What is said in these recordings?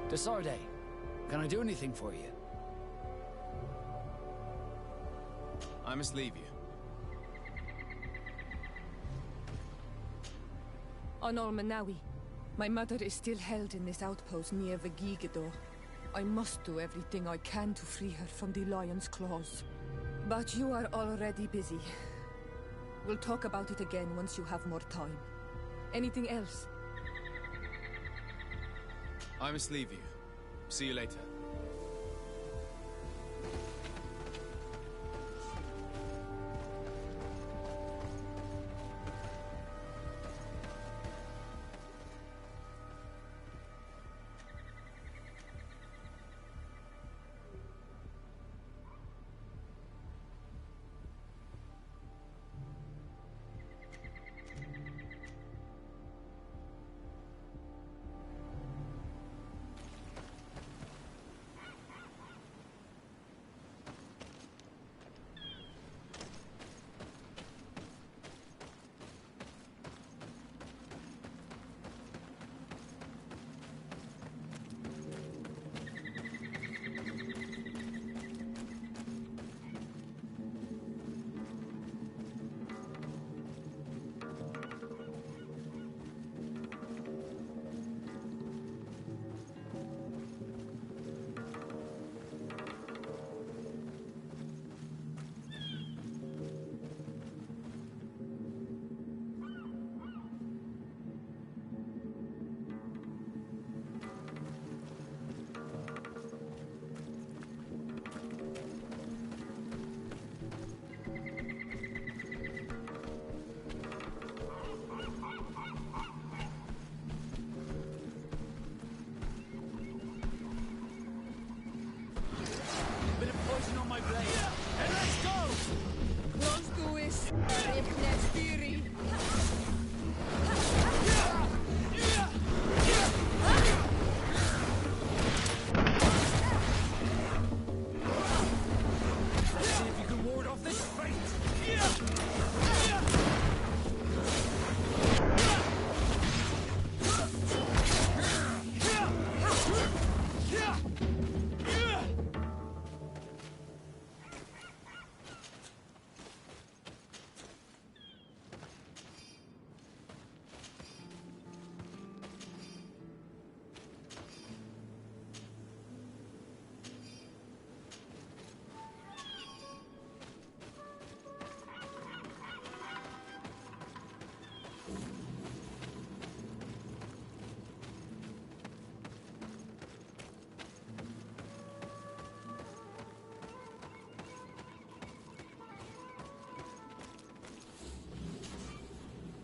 Desarde, can I do anything for you? I must leave you. Anol Manawi. My mother is still held in this outpost near Vegigador. I must do everything I can to free her from the lion's claws. But you are already busy. We'll talk about it again once you have more time. Anything else? I must leave you. See you later.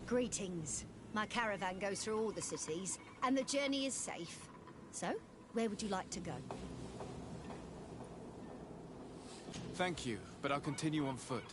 Greetings. My caravan goes through all the cities, and the journey is safe. So, where would you like to go? Thank you, but I'll continue on foot.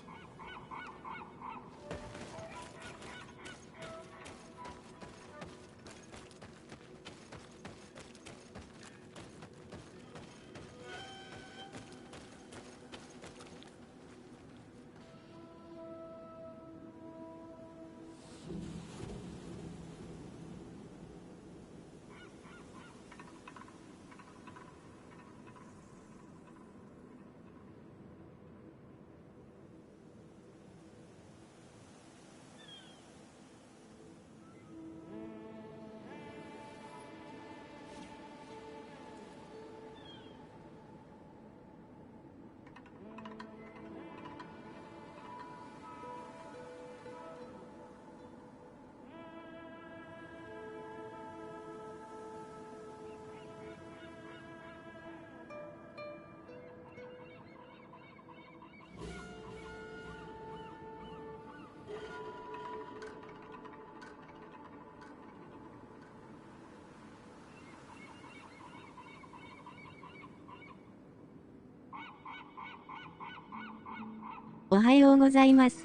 おはようございます。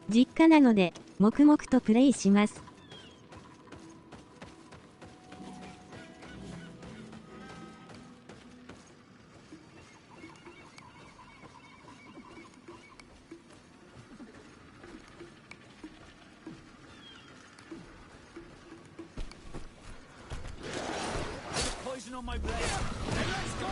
実家なので、黙々とプレイします。Poison poison on my blade. Then let's go!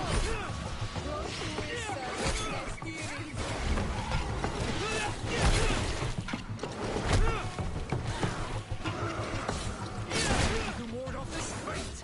You can ward off this fate.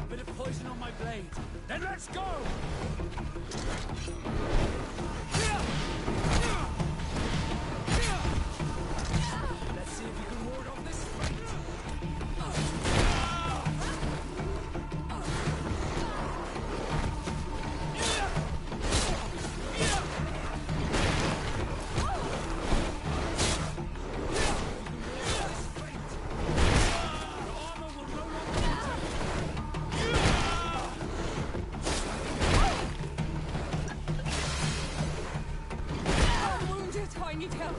Bit of poison on my blade. Then let's go! Let's see if you can ward off this fate. I'm wounded. I need help.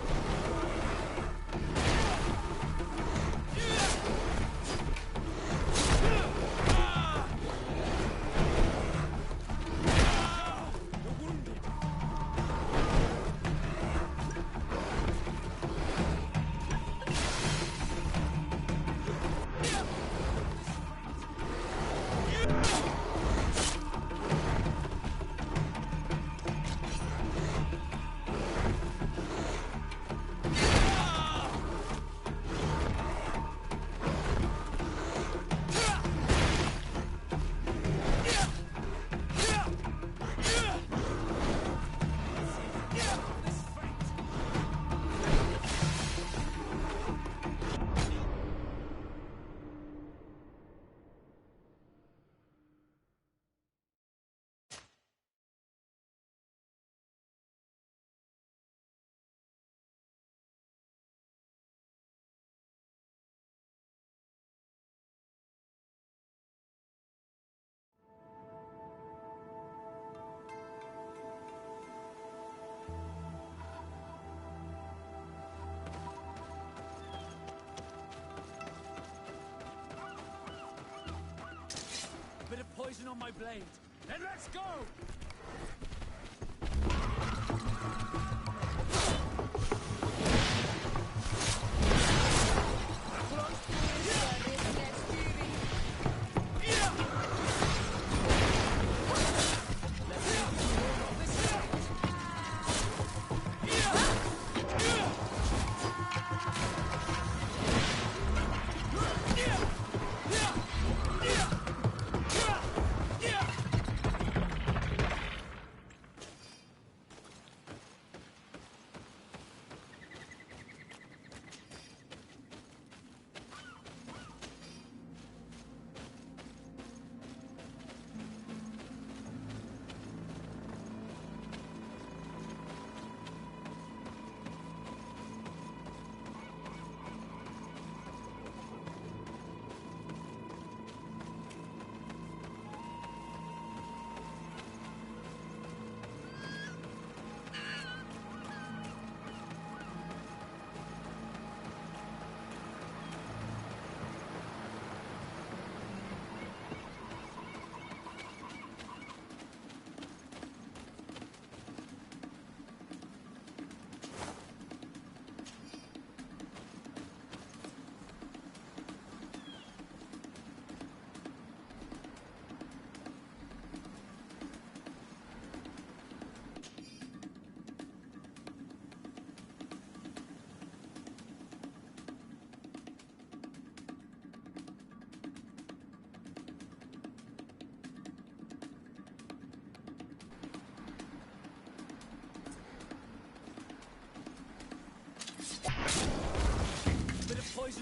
Bit of poison on my blade. Then let's go!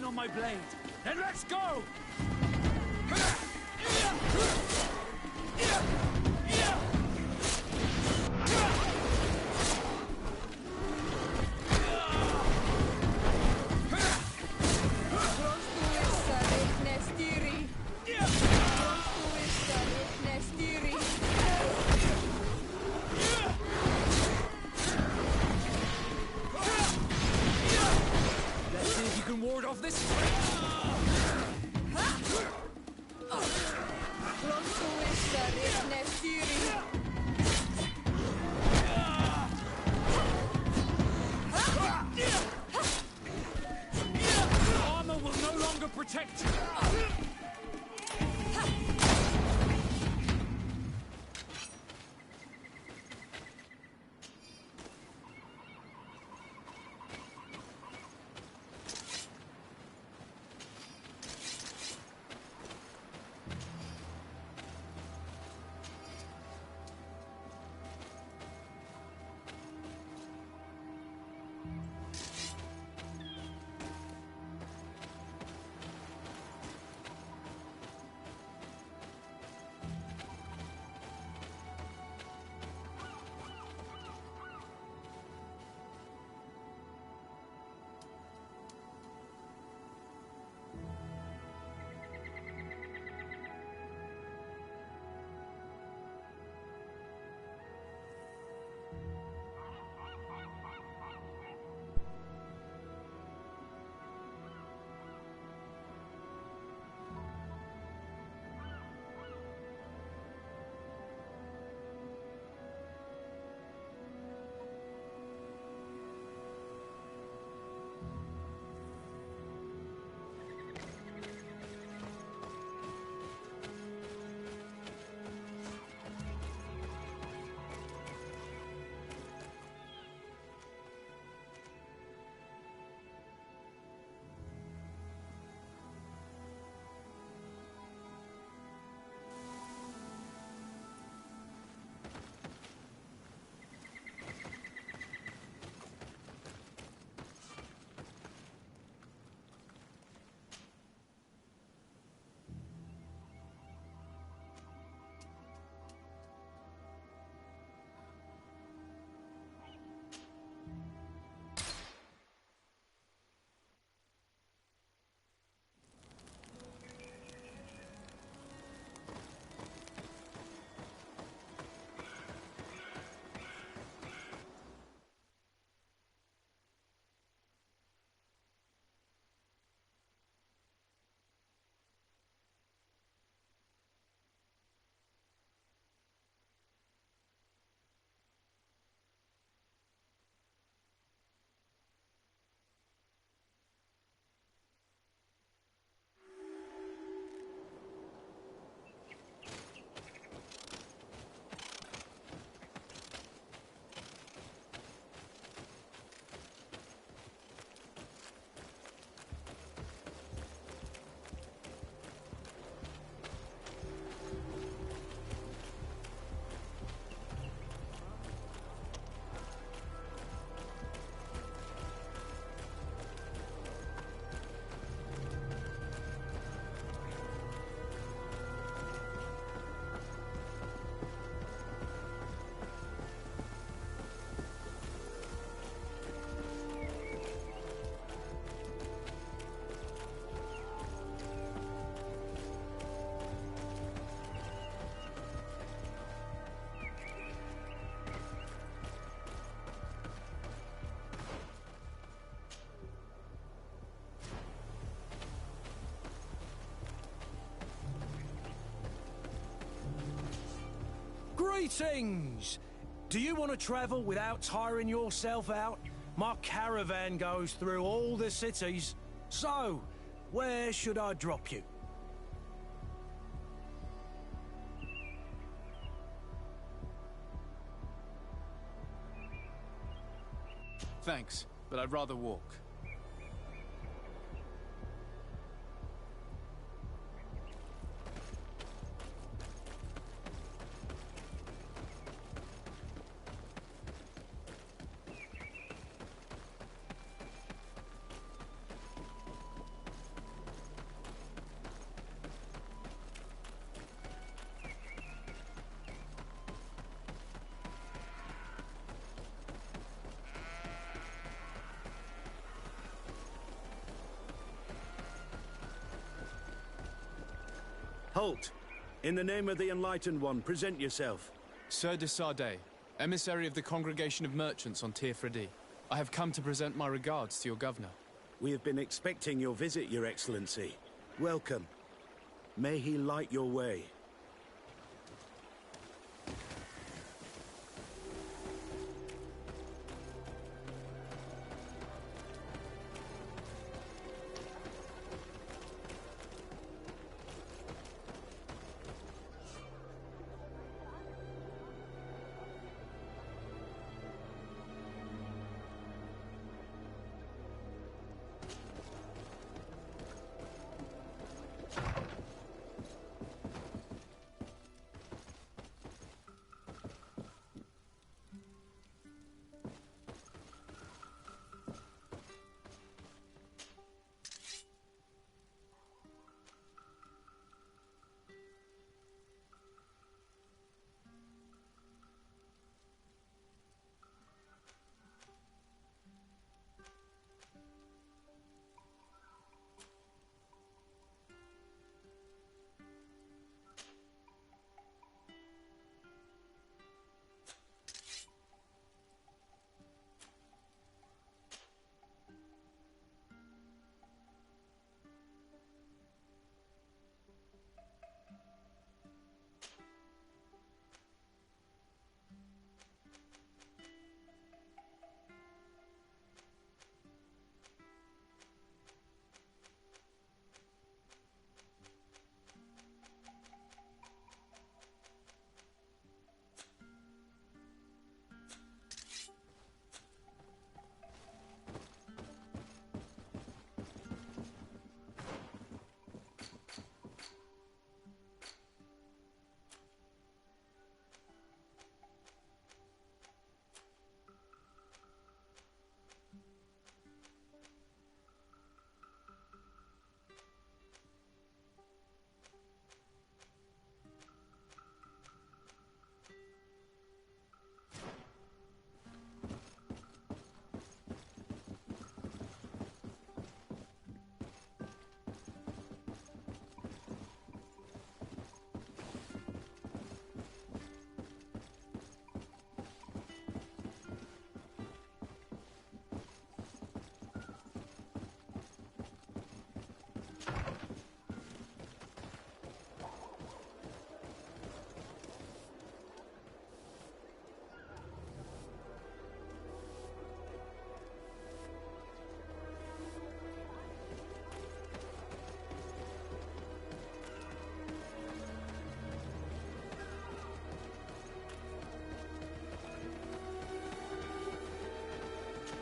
on my blade. Then let's go! Let's see if you can ward off this. Armor will no longer protect you. Greetings! Do you want to travel without tiring yourself out? My caravan goes through all the cities. So, where should I drop you? Thanks, but I'd rather walk. Halt! In the name of the Enlightened One, present yourself. Sir de Sardet, emissary of the Congregation of Merchants on Tirfredi. I have come to present my regards to your governor. We have been expecting your visit, Your Excellency. Welcome. May he light your way.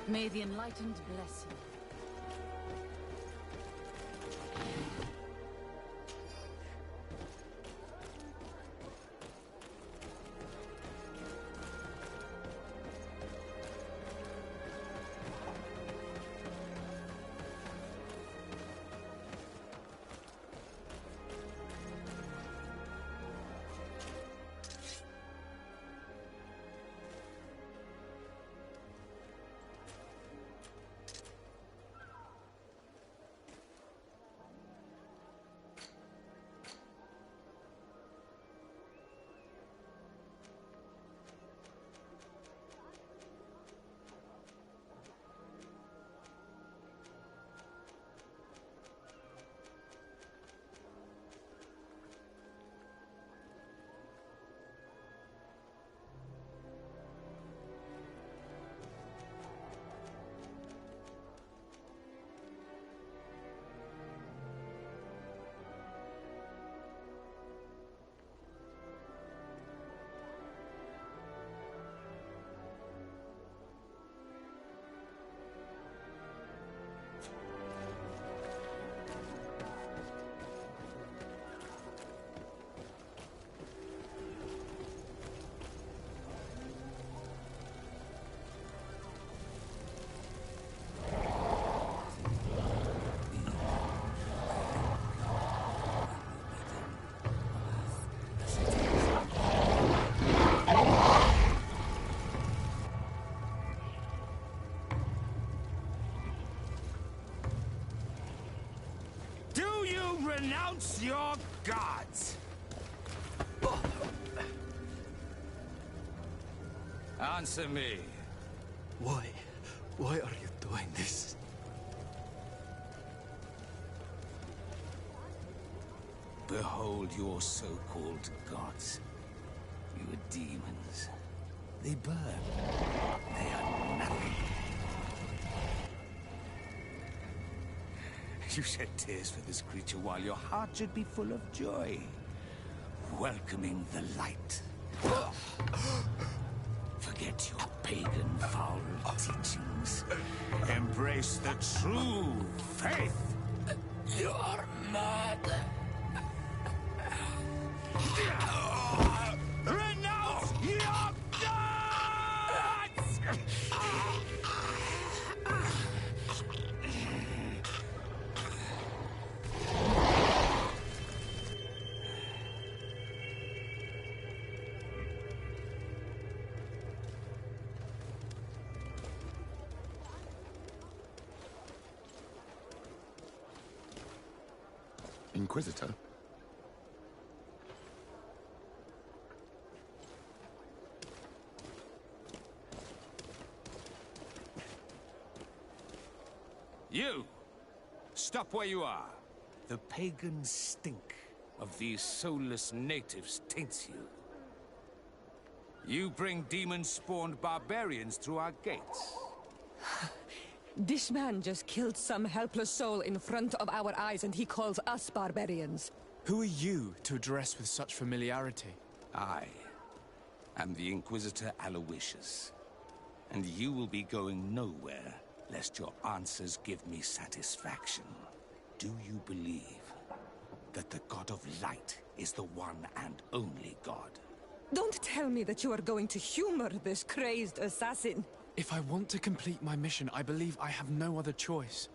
May the Enlightened bless you. Renounce your gods! Answer me. Why? Why are you doing this? Behold your so-called gods. Your demons. They burn. They are nothing. You shed tears for this creature while your heart should be full of joy. Welcoming the light. Forget your pagan foul teachings. Embrace the true faith. You are mad. Renounce your gods! Inquisitor? You! Stop where you are. The pagan stink of these soulless natives taints you. You bring demon-spawned barbarians through our gates. This man just killed some helpless soul in front of our eyes and he calls us barbarians. Who are you to address with such familiarity? I am the Inquisitor Aloysius, and you will be going nowhere lest your answers give me satisfaction. Do you believe that the God of Light is the one and only God? Don't tell me that you are going to humor this crazed assassin. If I want to complete my mission, I believe I have no other choice.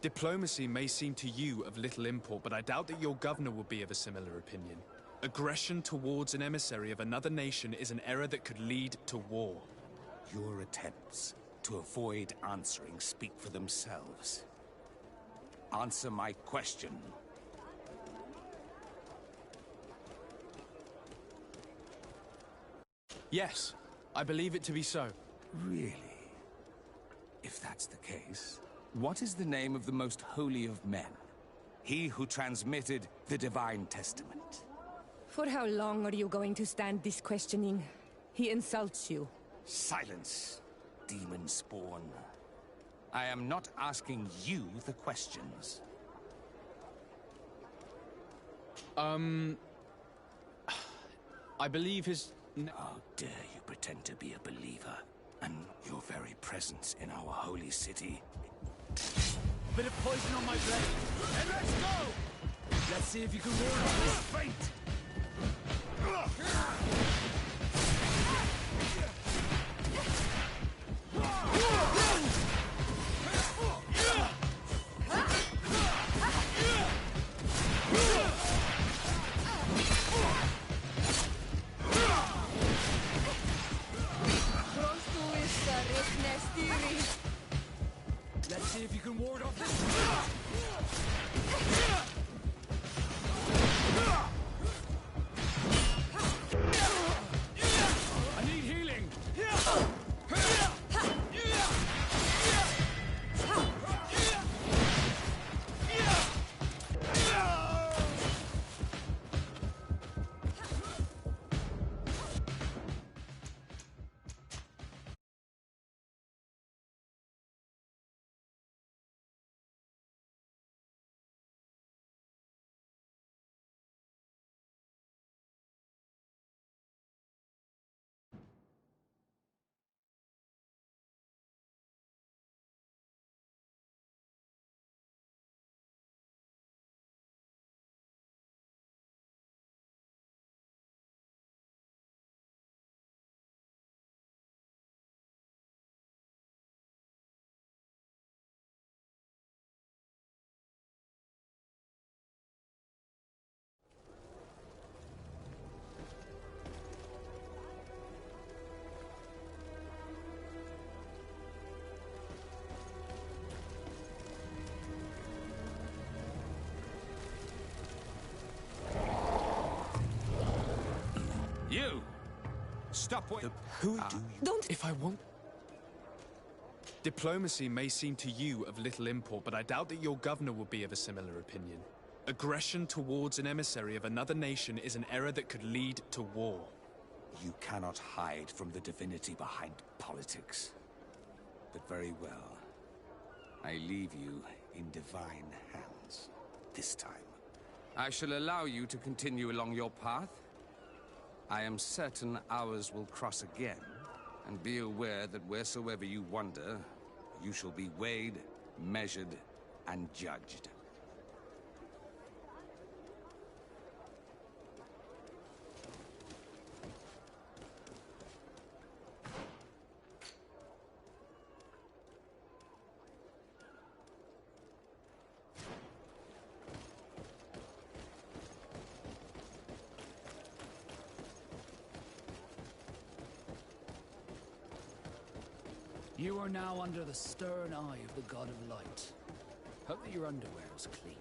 Diplomacy may seem to you of little import, but I doubt that your governor will be of a similar opinion. Aggression towards an emissary of another nation is an error that could lead to war. Your attempts to avoid answering speak for themselves. Answer my question. Yes, I believe it to be so. Really? If that's the case, what is the name of the most holy of men? He who transmitted the divine testament. For how long are you going to stand this questioning? He insults you. Silence, demon spawn. I am not asking you the questions. I believe his... How dare you pretend to be a believer? And your very presence in our holy city. Bit of poison on my blade. And let's go! Let's see if you can ward off this fate! Let's see if you can ward off this. I need healing. You! Stop what... Who do you... Don't... If I want... Diplomacy may seem to you of little import, but I doubt that your governor will be of a similar opinion. Aggression towards an emissary of another nation is an error that could lead to war. You cannot hide from the divinity behind politics. But very well. I leave you in divine hands. This time. I shall allow you to continue along your path. I am certain ours will cross again, and be aware that wheresoever you wander, you shall be weighed, measured, and judged. You are now under the stern eye of the God of Light. Hope that your underwear was clean.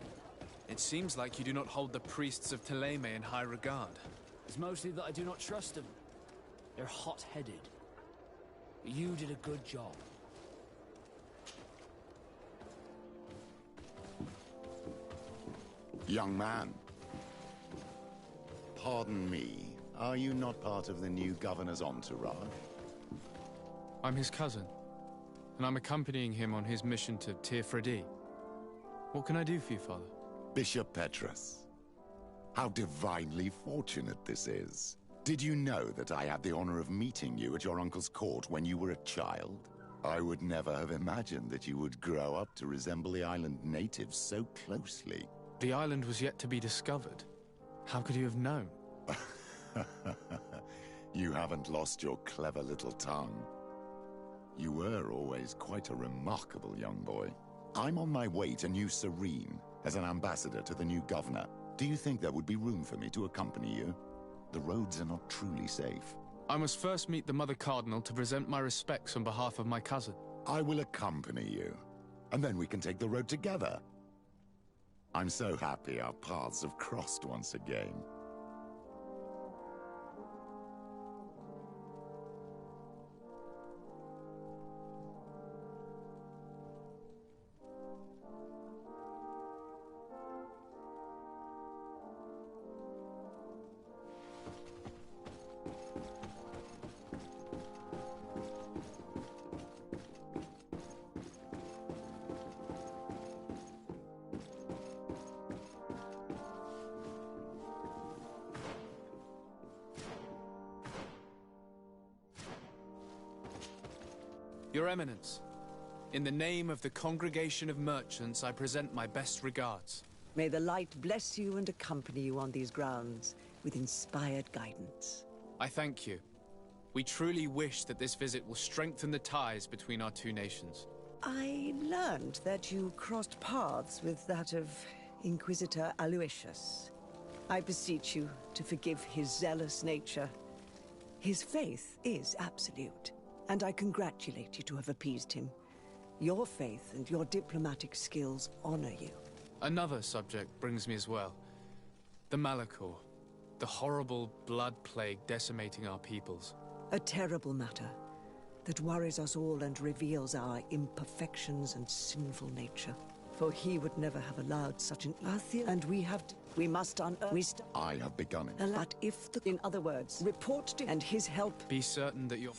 It seems like you do not hold the priests of Thélème in high regard. It's mostly that I do not trust them. They're hot-headed. But you did a good job. Young man. Pardon me, are you not part of the new governor's entourage? I'm his cousin, and I'm accompanying him on his mission to Tir-Freddy. What can I do for you, Father? Bishop Petrus. How divinely fortunate this is. Did you know that I had the honor of meeting you at your uncle's court when you were a child? I would never have imagined that you would grow up to resemble the island natives so closely. The island was yet to be discovered. How could you have known? You haven't lost your clever little tongue. You were always quite a remarkable young boy. I'm on my way to New Serene as an ambassador to the new governor. Do you think there would be room for me to accompany you? The roads are not truly safe. I must first meet the Mother Cardinal to present my respects on behalf of my cousin. I will accompany you, and then we can take the road together. I'm so happy our paths have crossed once again. Your Eminence, in the name of the Congregation of Merchants, I present my best regards. May the light bless you and accompany you on these grounds with inspired guidance. I thank you. We truly wish that this visit will strengthen the ties between our two nations. I learned that you crossed paths with that of Inquisitor Aloysius. I beseech you to forgive his zealous nature. His faith is absolute, and I congratulate you to have appeased him. Your faith and your diplomatic skills honor you. Another subject brings me as well. The Malachor. The horrible blood plague decimating our peoples. A terrible matter that worries us all and reveals our imperfections and sinful nature. For he would never have allowed such an and we must unearth. I have begun it. That if in other words, report to and his help. Be certain that you're...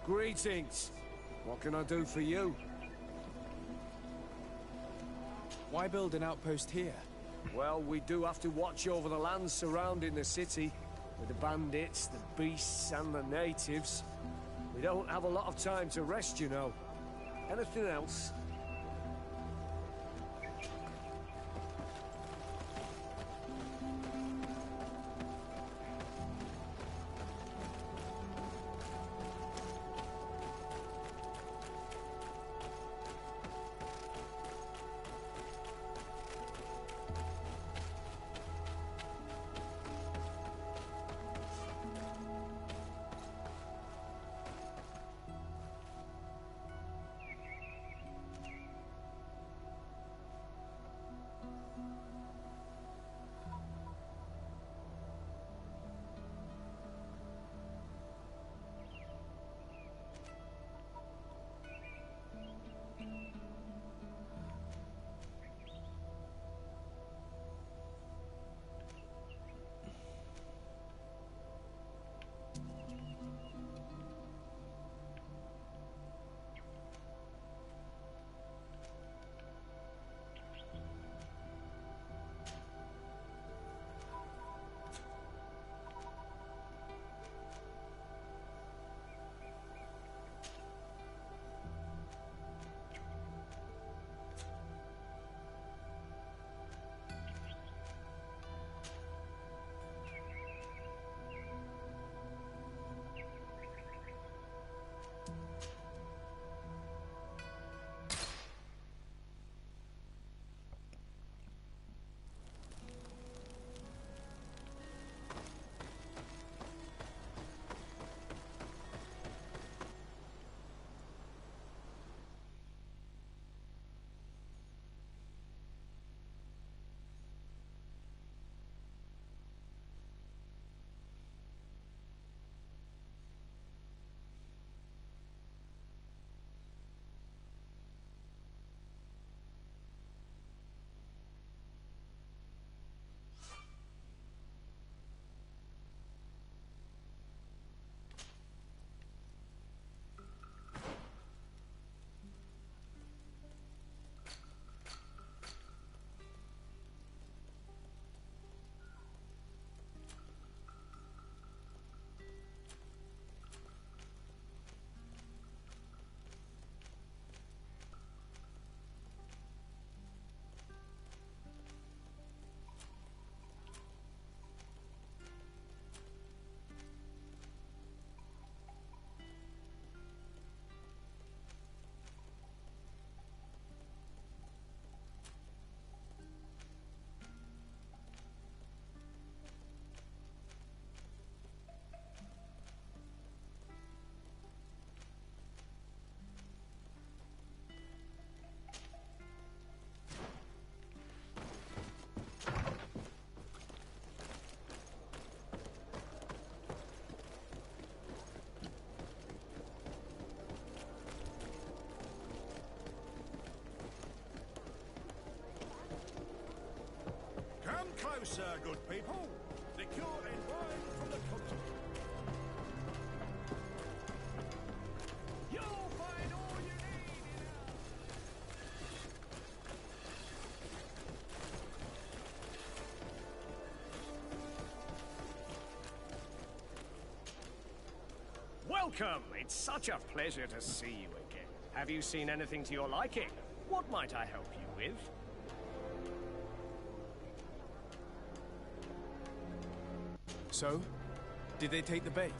Greetings. What can I do for you? Why build an outpost here? Well, we do have to watch over the land surrounding the city, with the bandits, the beasts, and the natives. We don't have a lot of time to rest, you know. Anything else? Closer, good people. The cure and wine from the continent. You'll find all you need in Welcome! It's such a pleasure to see you again. Have you seen anything to your liking? What might I help you with? So? Did they take the bait?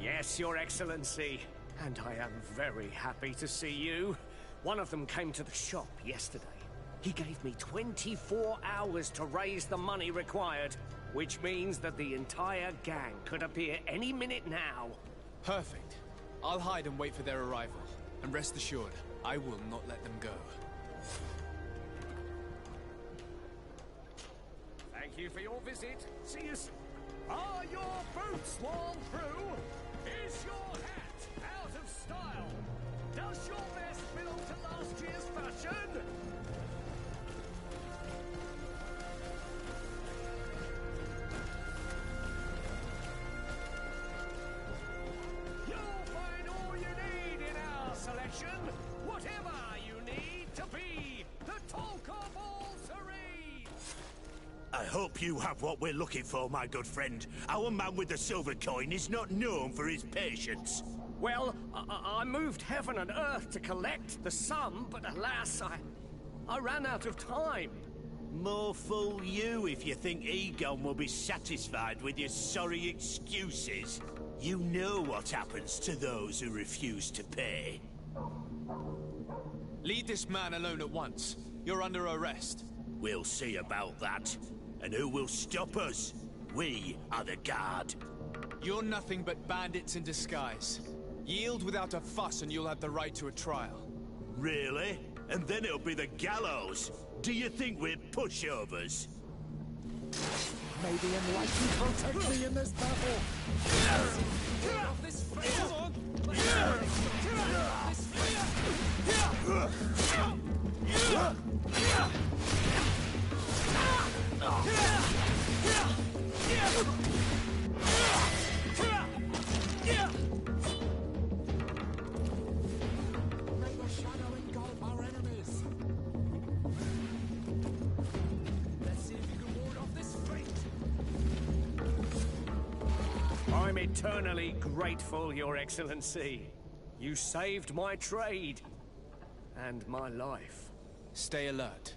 Yes, Your Excellency. And I am very happy to see you. One of them came to the shop yesterday. He gave me 24 hours to raise the money required, which means that the entire gang could appear any minute now. Perfect. I'll hide and wait for their arrival. And rest assured, I will not let them go. Thank you for your visit. See you soon. Are your boots worn through? Is your hat out of style? Does your vest belong to last year's fashion? You'll find all I hope you have what we're looking for, my good friend. Our man with the silver coin is not known for his patience. Well, I moved heaven and earth to collect the sum, but alas, I ran out of time. More fool you if you think Egon will be satisfied with your sorry excuses. You know what happens to those who refuse to pay. Leave this man alone at once. You're under arrest. We'll see about that. And who will stop us? We are the guard. You're nothing but bandits in disguise. Yield without a fuss and you'll have the right to a trial. Really? And then it'll be the gallows. Do you think we're pushovers? May the enlightened protect me in this battle! May the shadow engulf our enemies! Let's see if you can ward off this fate! I'm eternally grateful, Your Excellency. You saved my trade. And my life. Stay alert.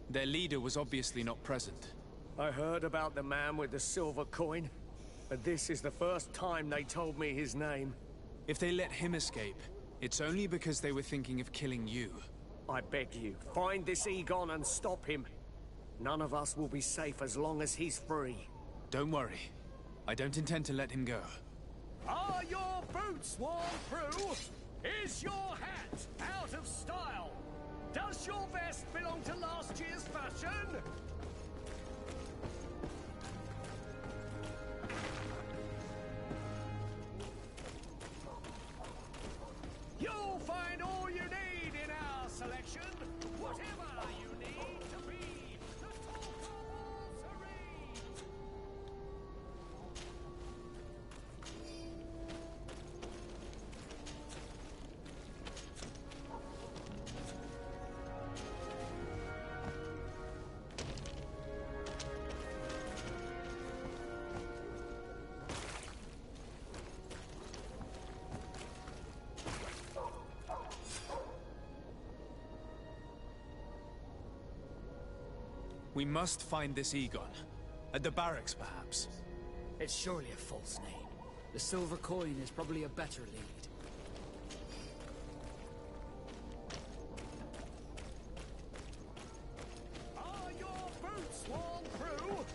Their leader was obviously not present. I heard about the man with the silver coin, but this is the first time they told me his name. If they let him escape, it's only because they were thinking of killing you. I beg you, find this Egon and stop him. None of us will be safe as long as he's free. Don't worry. I don't intend to let him go. Are your boots worn through? Is your hat out of style? Does your vest belong to last year's fashion? You'll find all you need in our selection. Whatever you need to be the total serene. We must find this Egon. At the barracks, perhaps. It's surely a false name. The silver coin is probably a better lead. Are your boots worn through?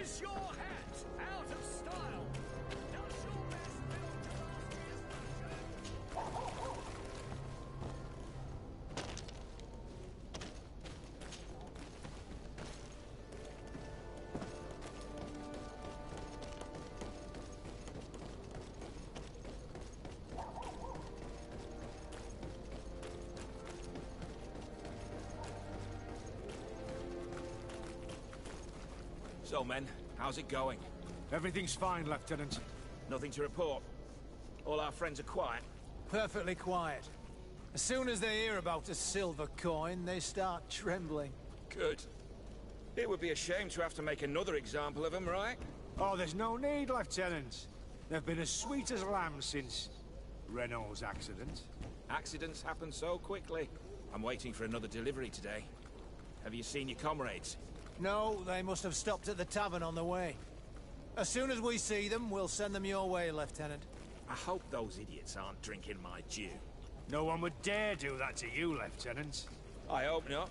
Is your hat out of style? Does your vest belong to last year's fashion? So, men, how's it going? Everything's fine, Lieutenant. Nothing to report. All our friends are quiet. Perfectly quiet. As soon as they hear about a silver coin, they start trembling. Good. It would be a shame to have to make another example of them, right? Oh, there's no need, Lieutenant. They've been as sweet as lambs since Renault's accident. Accidents happen so quickly. I'm waiting for another delivery today. Have you seen your comrades? No, they must have stopped at the tavern on the way. As soon as we see them, we'll send them your way, Lieutenant. I hope those idiots aren't drinking my dew. No one would dare do that to you, Lieutenant. I hope not.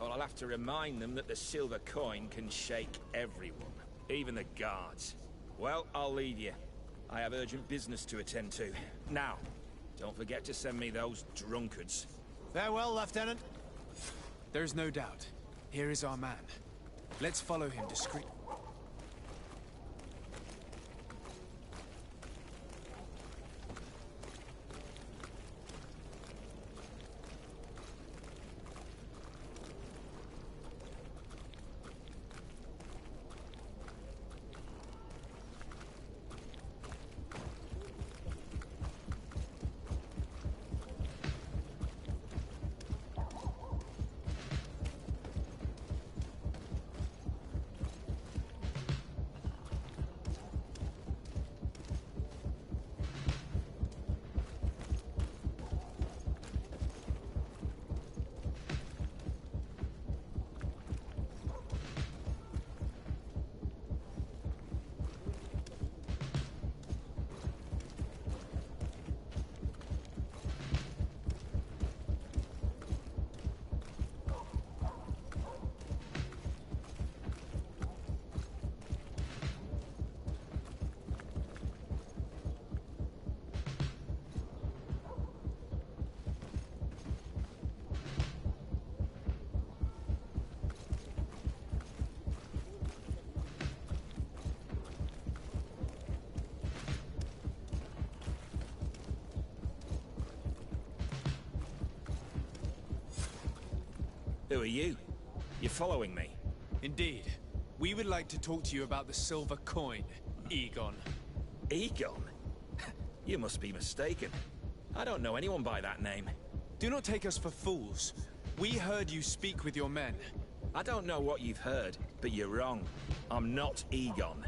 Or I'll have to remind them that the silver coin can shake everyone, even the guards. Well, I'll leave you. I have urgent business to attend to. Now, don't forget to send me those drunkards. Farewell, Lieutenant. There's no doubt. Here is our man. Let's follow him discreetly. Who are you? You're following me? Indeed. We would like to talk to you about the silver coin, Egon. Egon? You must be mistaken. I don't know anyone by that name. Do not take us for fools. We heard you speak with your men. I don't know what you've heard, but you're wrong. I'm not Egon.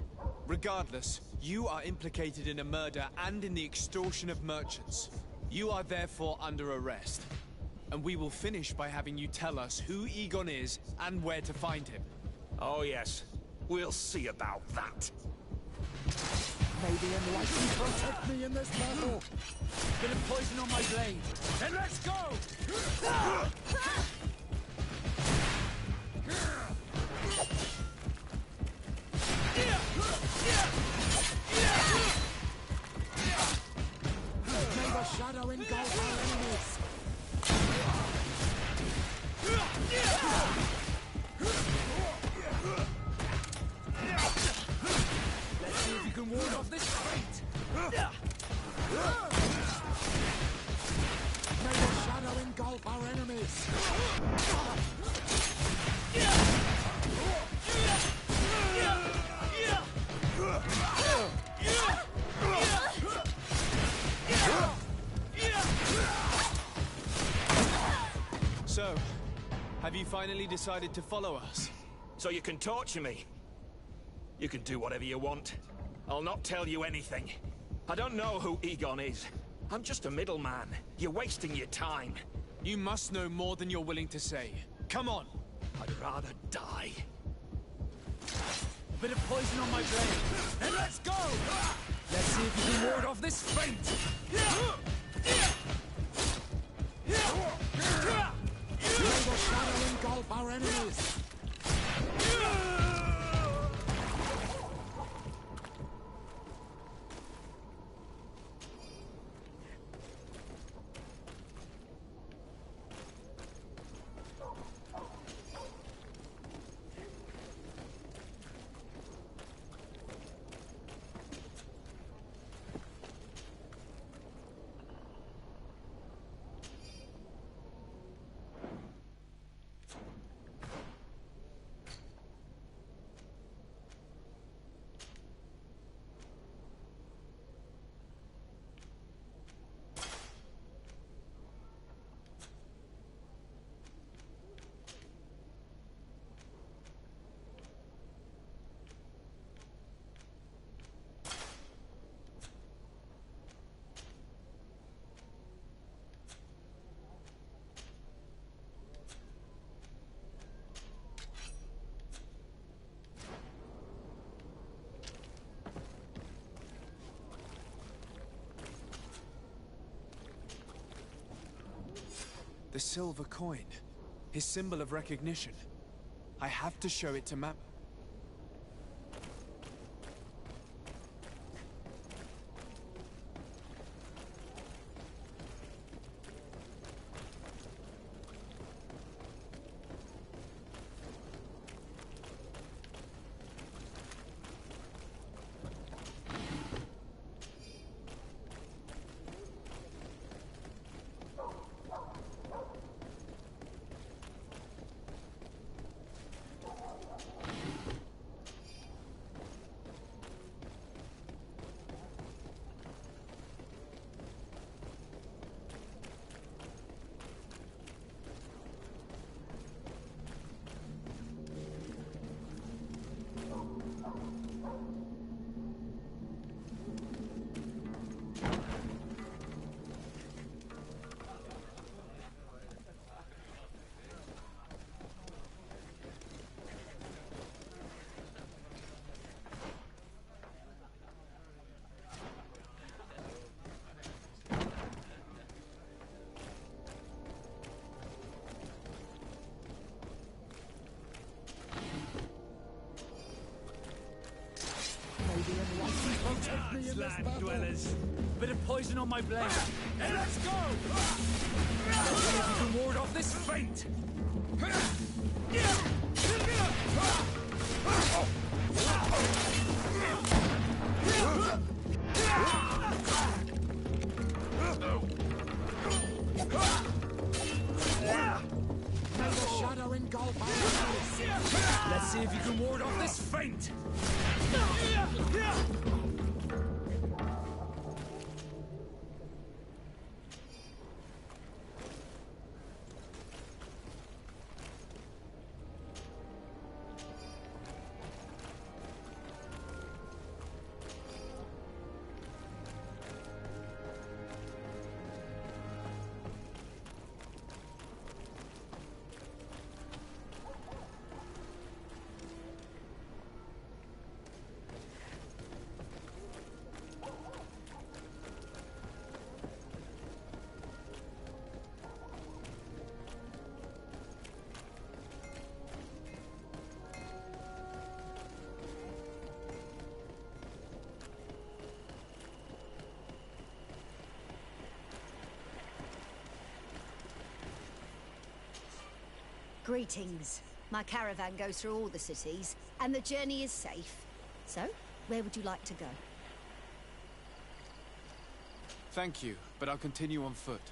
Regardless, you are implicated in a murder and in the extortion of merchants. You are therefore under arrest. And we will finish by having you tell us who Egon is and where to find him. Oh yes, we'll see about that. May the enlightened protect me in this battle. Bit of poison on my blade. Then let's go! May the shadow engulf our enemies. Let's see if you can ward off this fate. May the shadow engulf our enemies. So, have you finally decided to follow us? So you can torture me. You can do whatever you want. I'll not tell you anything. I don't know who Egon is. I'm just a middleman. You're wasting your time. You must know more than you're willing to say. Come on! I'd rather die. Bit of poison on my blade. Then let's go! Let's see if you can ward off this fate. May the shadow engulf our enemies. The silver coin. His symbol of recognition. I have to show it to Map. Protect me in this battle. Dwellers. Bit of poison on my blade. Hey, let's go! Let's see if you can ward off this fate. May the shadow Let's see if you can ward off this feint! Greetings. My caravan goes through all the cities, and the journey is safe. So, where would you like to go? Thank you, but I'll continue on foot.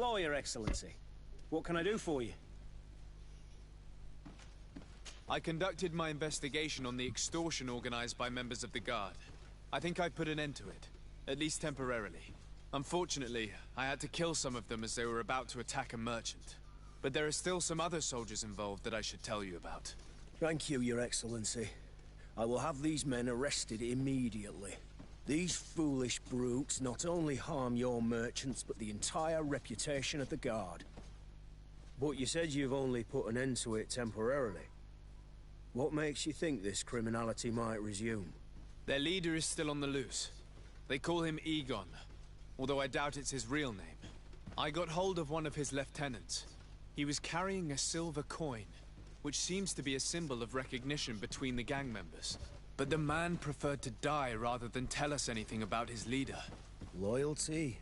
Hello, Your Excellency. What can I do for you? I conducted my investigation on the extortion organized by members of the Guard. I think I put an end to it, at least temporarily. Unfortunately, I had to kill some of them as they were about to attack a merchant. But there are still some other soldiers involved that I should tell you about. Thank you, Your Excellency. I will have these men arrested immediately. These foolish brutes not only harm your merchants, but the entire reputation of the Guard. But you said you've only put an end to it temporarily. What makes you think this criminality might resume? Their leader is still on the loose. They call him Egon, although I doubt it's his real name. I got hold of one of his lieutenants. He was carrying a silver coin, which seems to be a symbol of recognition between the gang members. But the man preferred to die rather than tell us anything about his leader. Loyalty?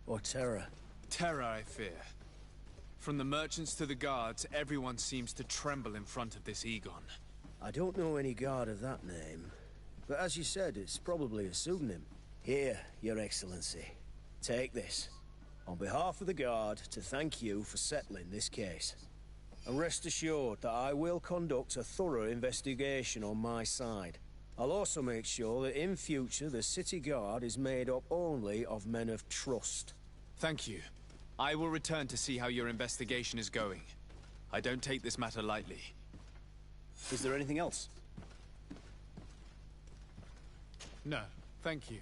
Or terror? Terror, I fear. From the merchants to the guards, everyone seems to tremble in front of this Egon. I don't know any guard of that name. But as you said, it's probably a pseudonym. Here, Your Excellency. Take this. On behalf of the Guard, to thank you for settling this case. And rest assured that I will conduct a thorough investigation on my side. I'll also make sure that in future the City Guard is made up only of men of trust. Thank you. I will return to see how your investigation is going. I don't take this matter lightly. Is there anything else? No, thank you.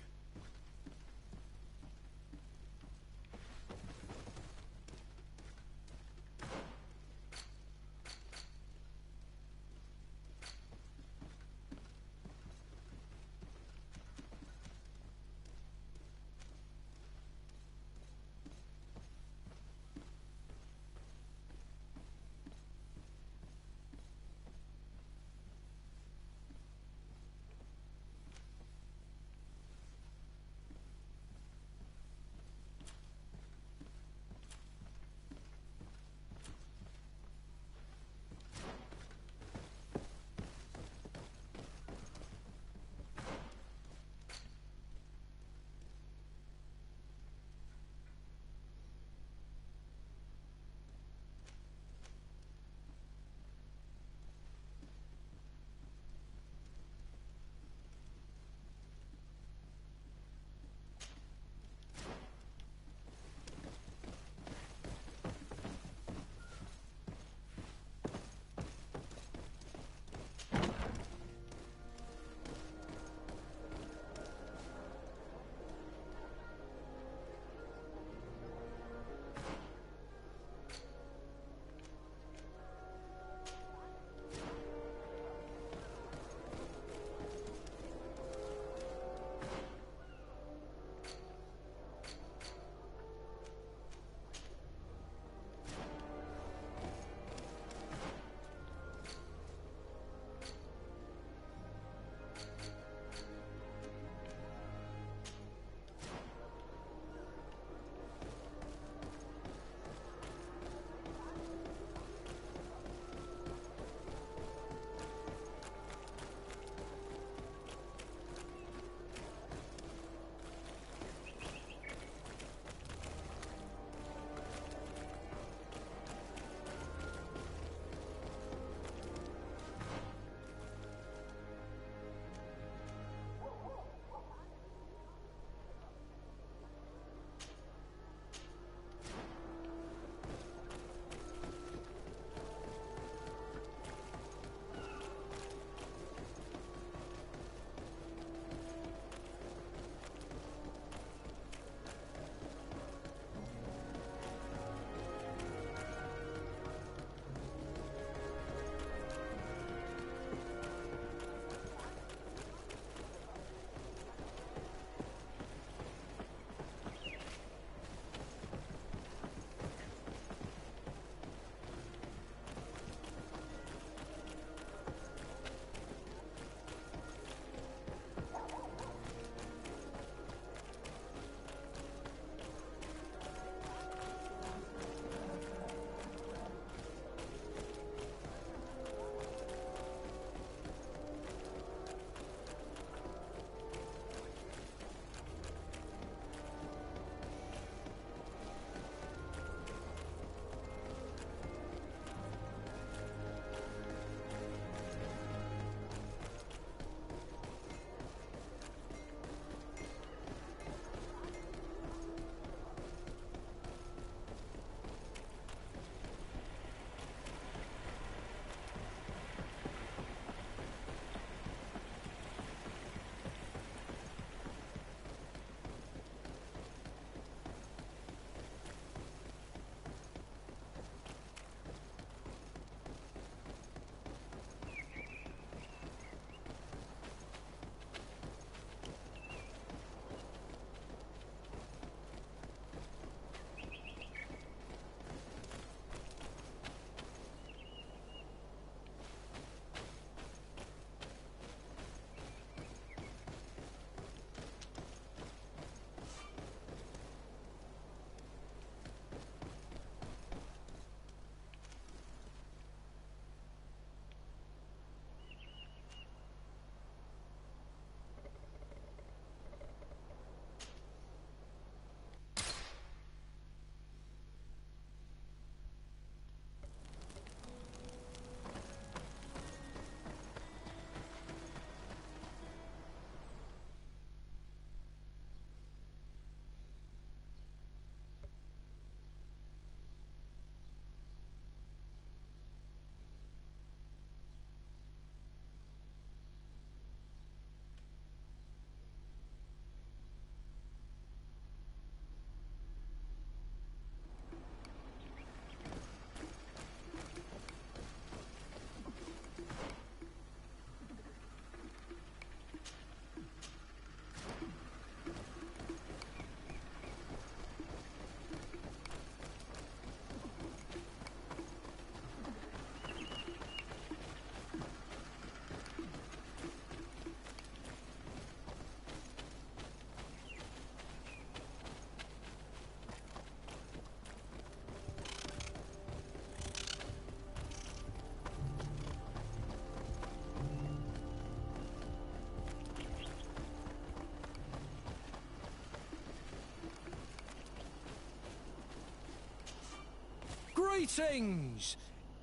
Greetings!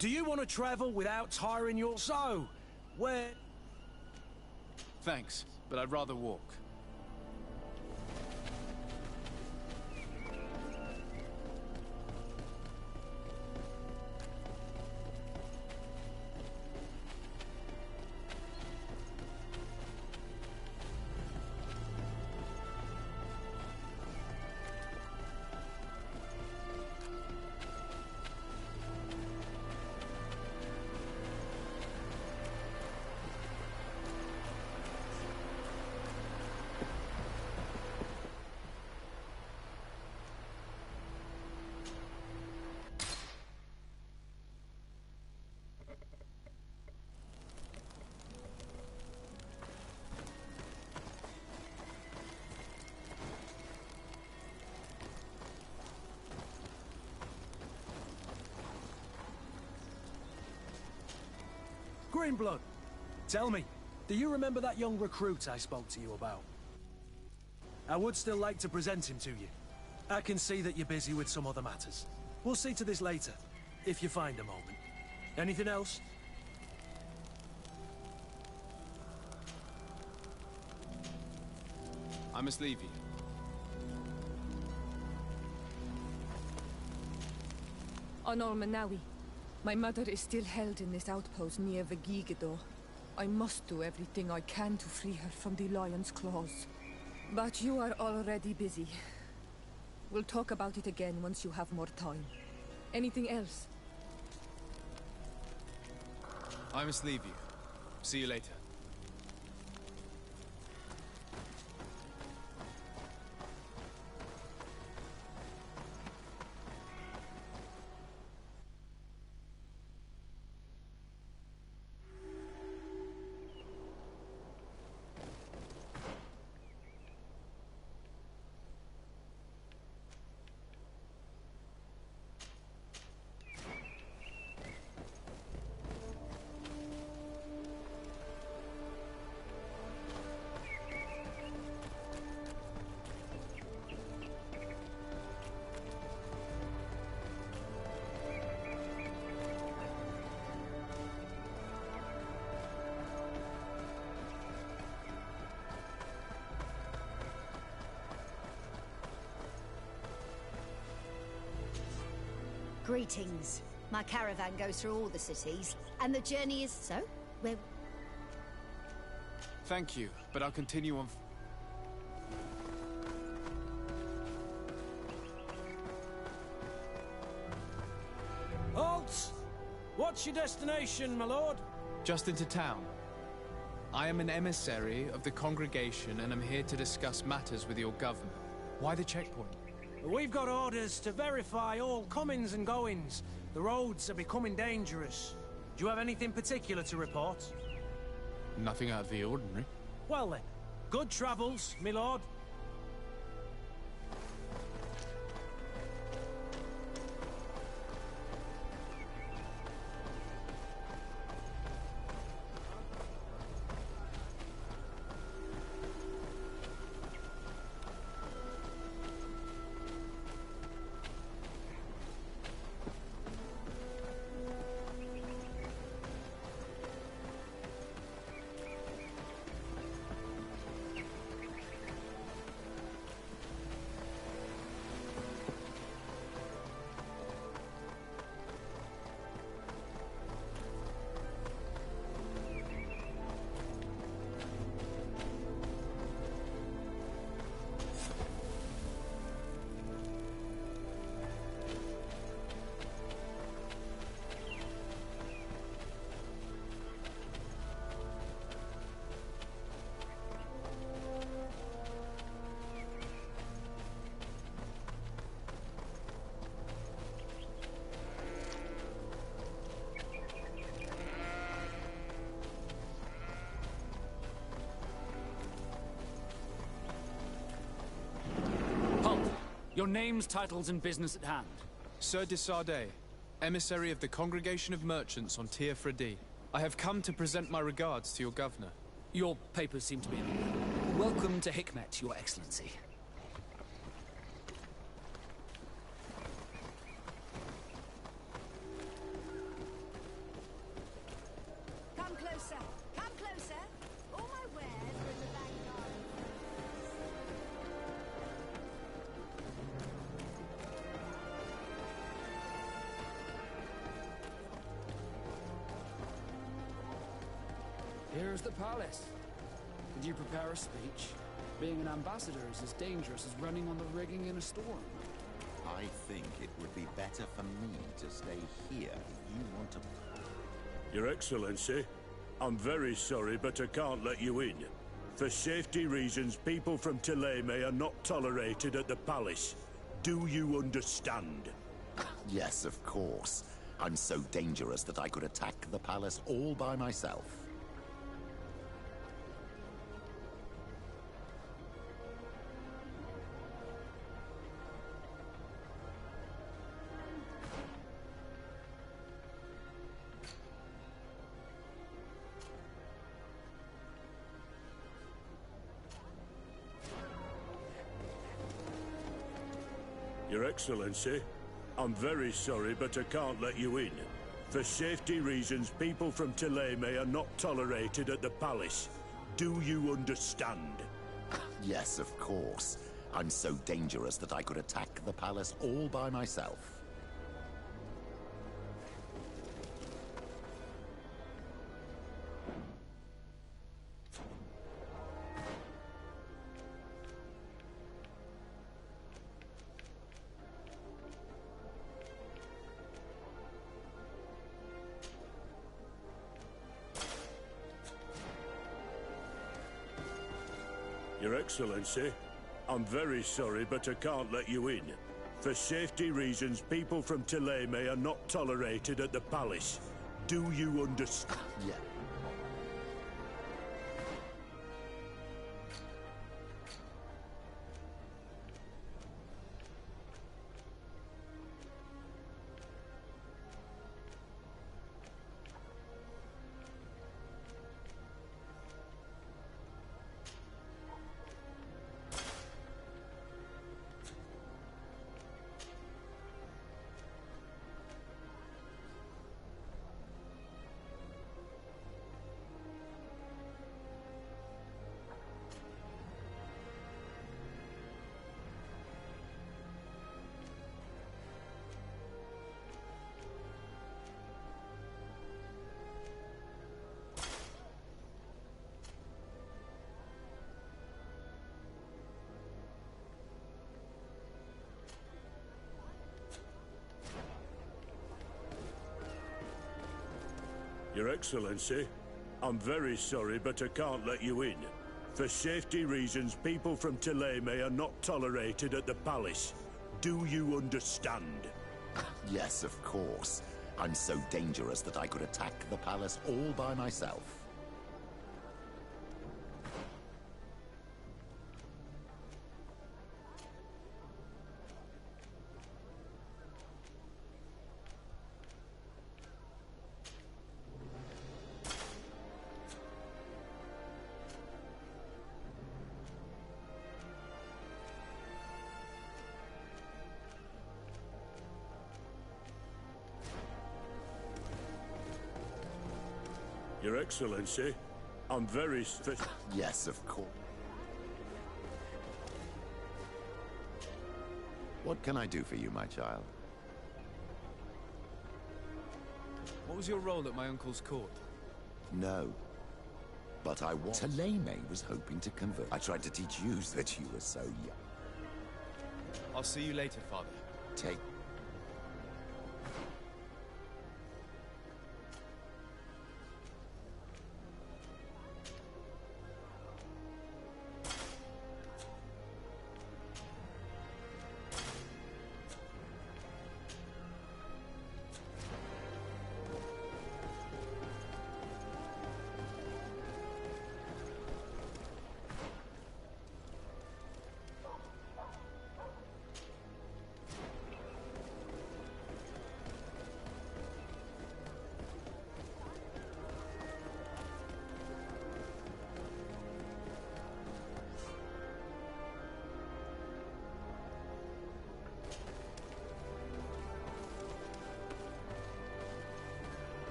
Do you want to travel without tiring your soul? Where... Thanks, but I'd rather walk. Greenblood, tell me, do you remember that young recruit I spoke to you about? I would still like to present him to you. I can see that you're busy with some other matters. We'll see to this later, if you find a moment. Anything else? I must leave you. On Manawi. My mother is still held in this outpost near Vegigedor. I must do everything I can to free her from the lion's claws. But you are already busy. We'll talk about it again once you have more time. Anything else? I must leave you. See you later. Greetings. My caravan goes through all the cities, and the journey is... So? Where... Thank you, but I'll continue on... Halt! What's your destination, my lord? Just into town. I am an emissary of the congregation and am here to discuss matters with your governor. Why the checkpoint? We've got orders to verify all comings and goings. The roads are becoming dangerous. Do you have anything particular to report? Nothing out of the ordinary. Well then, good travels, my lord. Your names, titles, and business at hand. Sir de Sardet, emissary of the Congregation of Merchants on Tir Fredi. I have come to present my regards to your governor. Your papers seem to be in order. Welcome to Hikmet, Your Excellency. Here's the palace. Did you prepare a speech? Being an ambassador is as dangerous as running on the rigging in a storm. I think it would be better for me to stay here if you want to... Your Excellency, I'm very sorry, but I can't let you in. For safety reasons, people from Thélème are not tolerated at the palace. Do you understand? Yes, of course. I'm so dangerous that I could attack the palace all by myself. Your Excellency, I'm very sorry, but I can't let you in. For safety reasons, people from Thélème are not tolerated at the palace. Do you understand? Yes, of course. I'm so dangerous that I could attack the palace all by myself. Your Excellency, I'm very sorry, but I can't let you in. For safety reasons, people from Thélème are not tolerated at the palace. Do you understand? Yeah. Your Excellency, I'm very sorry, but I can't let you in. For safety reasons, people from Thélème are not tolerated at the palace. Do you understand? Yes, of course. I'm so dangerous that I could attack the palace all by myself. Your Excellency, I'm very... Yes, of course. What can I do for you, my child? What was your role at my uncle's court? No. But I was... Thélème was hoping to convert... I tried to teach you that you were so young. I'll see you later, Father. Take...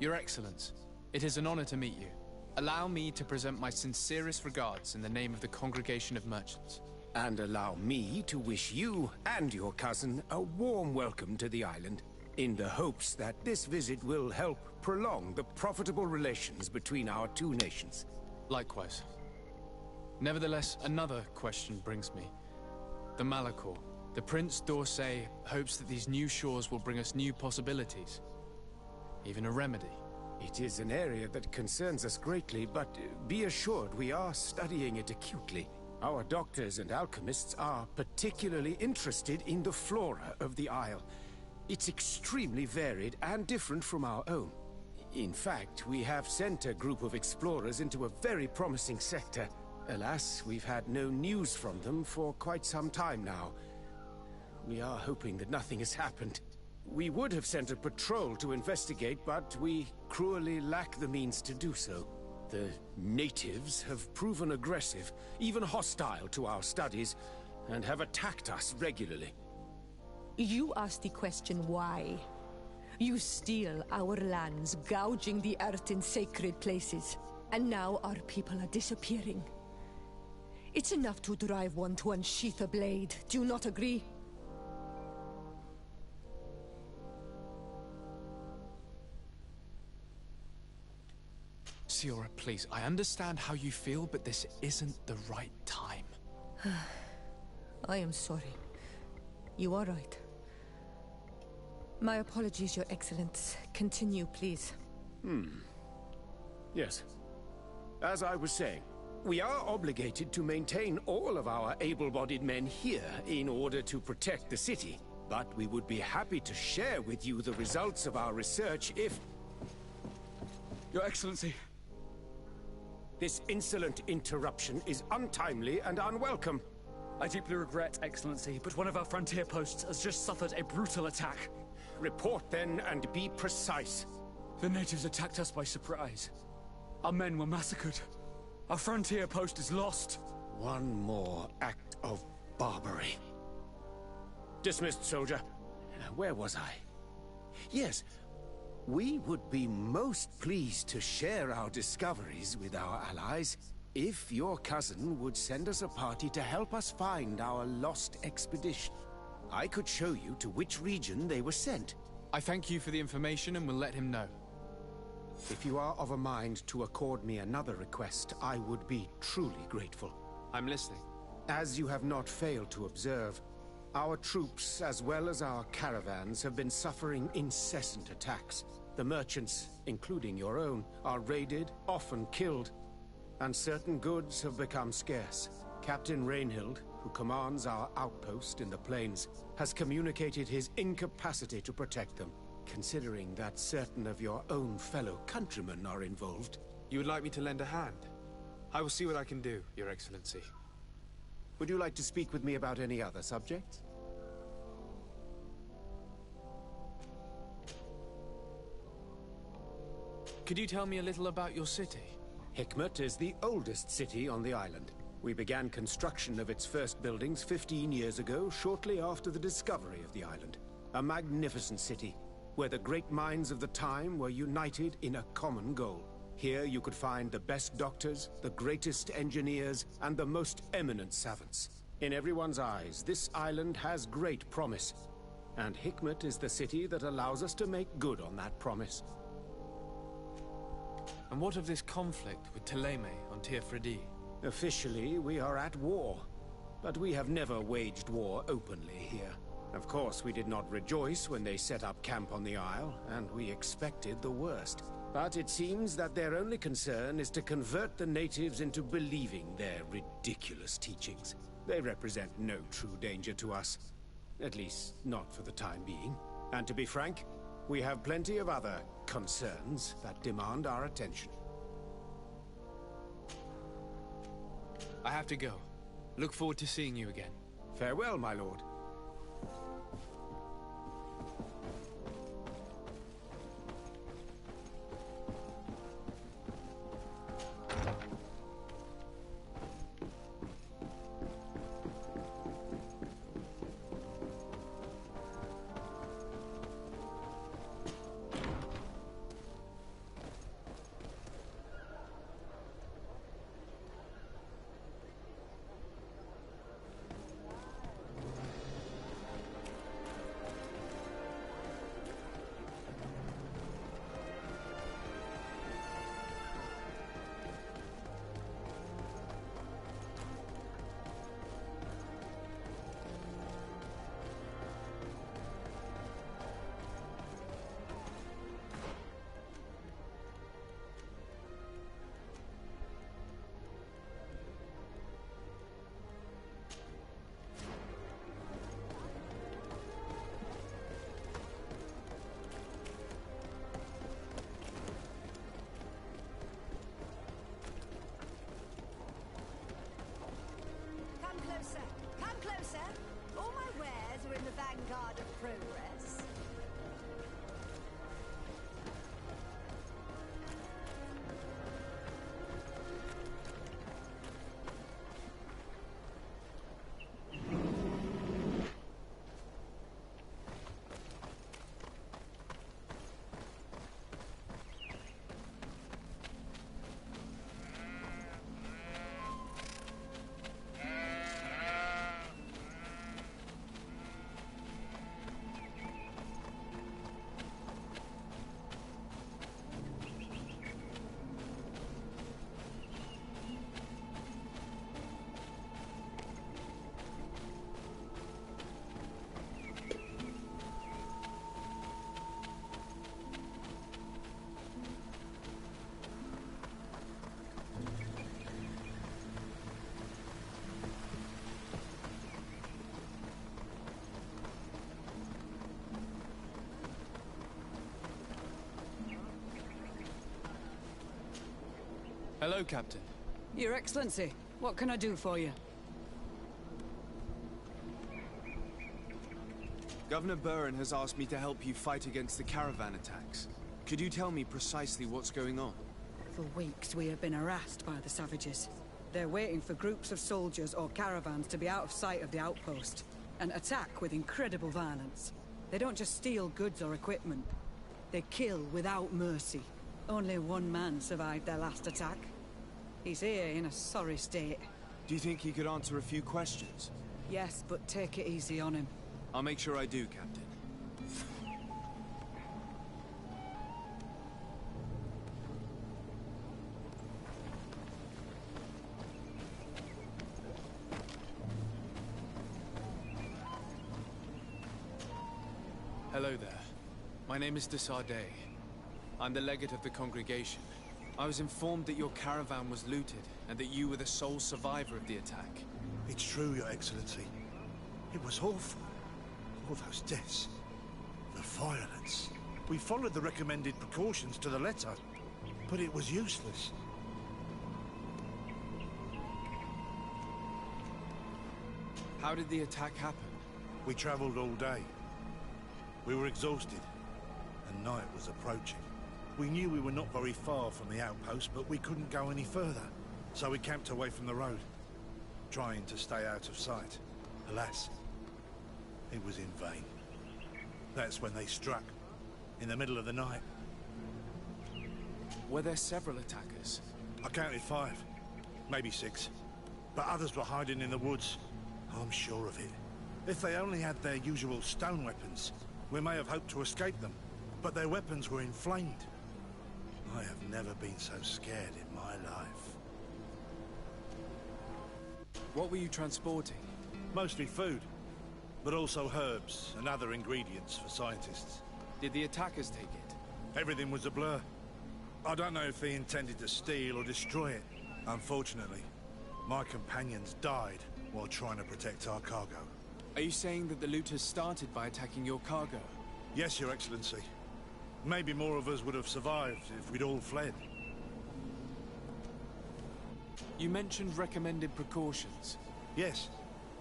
Your Excellence, it is an honor to meet you. Allow me to present my sincerest regards in the name of the Congregation of Merchants. And allow me to wish you and your cousin a warm welcome to the island, in the hopes that this visit will help prolong the profitable relations between our two nations. Likewise. Nevertheless, another question brings me. The Malachor. The Prince d'Orsay hopes that these new shores will bring us new possibilities. Even a remedy. It is an area that concerns us greatly, but be assured we are studying it acutely. Our doctors and alchemists are particularly interested in the flora of the Isle. It's extremely varied and different from our own. In fact, we have sent a group of explorers into a very promising sector. Alas, we've had no news from them for quite some time now. We are hoping that nothing has happened. We would have sent a patrol to investigate, but we cruelly lack the means to do so. The natives have proven aggressive, even hostile to our studies, and have attacked us regularly. You asked the question why. You steal our lands, gouging the earth in sacred places. And now our people are disappearing. It's enough to drive one to unsheath a blade. Do you not agree? Siora, please, I understand how you feel, but this isn't the right time. I am sorry. You are right. My apologies, Your Excellence. Continue, please. Yes. As I was saying, we are obligated to maintain all of our able-bodied men here in order to protect the city. But we would be happy to share with you the results of our research if... Your Excellency. This insolent interruption is untimely and unwelcome. I deeply regret, Excellency, but one of our frontier posts has just suffered a brutal attack. Report then and be precise. The natives attacked us by surprise. Our men were massacred. Our frontier post is lost. One more act of barbarity. Dismissed, soldier. Where was I? Yes. We would be most pleased to share our discoveries with our allies if your cousin would send us a party to help us find our lost expedition. I could show you to which region they were sent. I thank you for the information and will let him know. If you are of a mind to accord me another request, I would be truly grateful. I'm listening. As you have not failed to observe, our troops, as well as our caravans, have been suffering incessant attacks. The merchants, including your own, are raided, often killed, and certain goods have become scarce. Captain Rainhild, who commands our outpost in the plains, has communicated his incapacity to protect them, considering that certain of your own fellow countrymen are involved. You would like me to lend a hand? I will see what I can do, Your Excellency. Would you like to speak with me about any other subjects? Could you tell me a little about your city? Hikmet is the oldest city on the island. We began construction of its first buildings 15 years ago, shortly after the discovery of the island. A magnificent city, where the great minds of the time were united in a common goal. Here you could find the best doctors, the greatest engineers, and the most eminent savants. In everyone's eyes, this island has great promise. And Hikmet is the city that allows us to make good on that promise. And what of this conflict with Thélème on Tir Freddy? Officially, we are at war. But we have never waged war openly here. Of course, we did not rejoice when they set up camp on the Isle, and we expected the worst. But it seems that their only concern is to convert the natives into believing their ridiculous teachings. They represent no true danger to us. At least, not for the time being. And to be frank, we have plenty of other concerns that demand our attention. I have to go. Look forward to seeing you again. Farewell, my lord. Hello, Captain. Your Excellency, what can I do for you? Governor Burren has asked me to help you fight against the caravan attacks. Could you tell me precisely what's going on? For weeks we have been harassed by the savages. They're waiting for groups of soldiers or caravans to be out of sight of the outpost and attack with incredible violence. They don't just steal goods or equipment. They kill without mercy. Only one man survived their last attack. He's here in a sorry state. Do you think he could answer a few questions? Yes, but take it easy on him. I'll make sure I do, Captain. Hello there. My name is de Sardet. I'm the legate of the congregation. I was informed that your caravan was looted, and that you were the sole survivor of the attack. It's true, Your Excellency. It was awful. All those deaths. The violence. We followed the recommended precautions to the letter, but it was useless. How did the attack happen? We traveled all day. We were exhausted, and night was approaching. We knew we were not very far from the outpost, but we couldn't go any further. So we camped away from the road, trying to stay out of sight. Alas, it was in vain. That's when they struck, in the middle of the night. Were there several attackers? I counted 5, maybe 6. But others were hiding in the woods. I'm sure of it. If they only had their usual stone weapons, we may have hoped to escape them. But their weapons were inflamed. I have never been so scared in my life. What were you transporting? Mostly food, but also herbs and other ingredients for scientists. Did the attackers take it? Everything was a blur. I don't know if they intended to steal or destroy it. Unfortunately, my companions died while trying to protect our cargo. Are you saying that the looters started by attacking your cargo? Yes, Your Excellency. Maybe more of us would have survived if we'd all fled. You mentioned recommended precautions. Yes.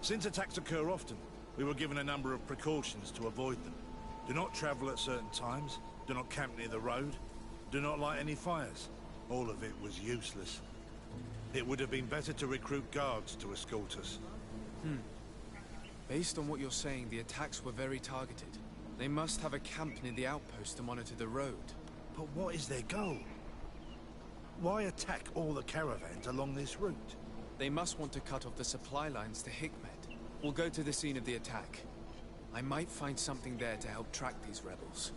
Since attacks occur often, we were given a number of precautions to avoid them. Do not travel at certain times, do not camp near the road, do not light any fires. All of it was useless. It would have been better to recruit guards to escort us. Based on what you're saying, the attacks were very targeted. They must have a camp near the outpost to monitor the road. But what is their goal? Why attack all the caravans along this route? They must want to cut off the supply lines to Hikmet. We'll go to the scene of the attack. I might find something there to help track these rebels.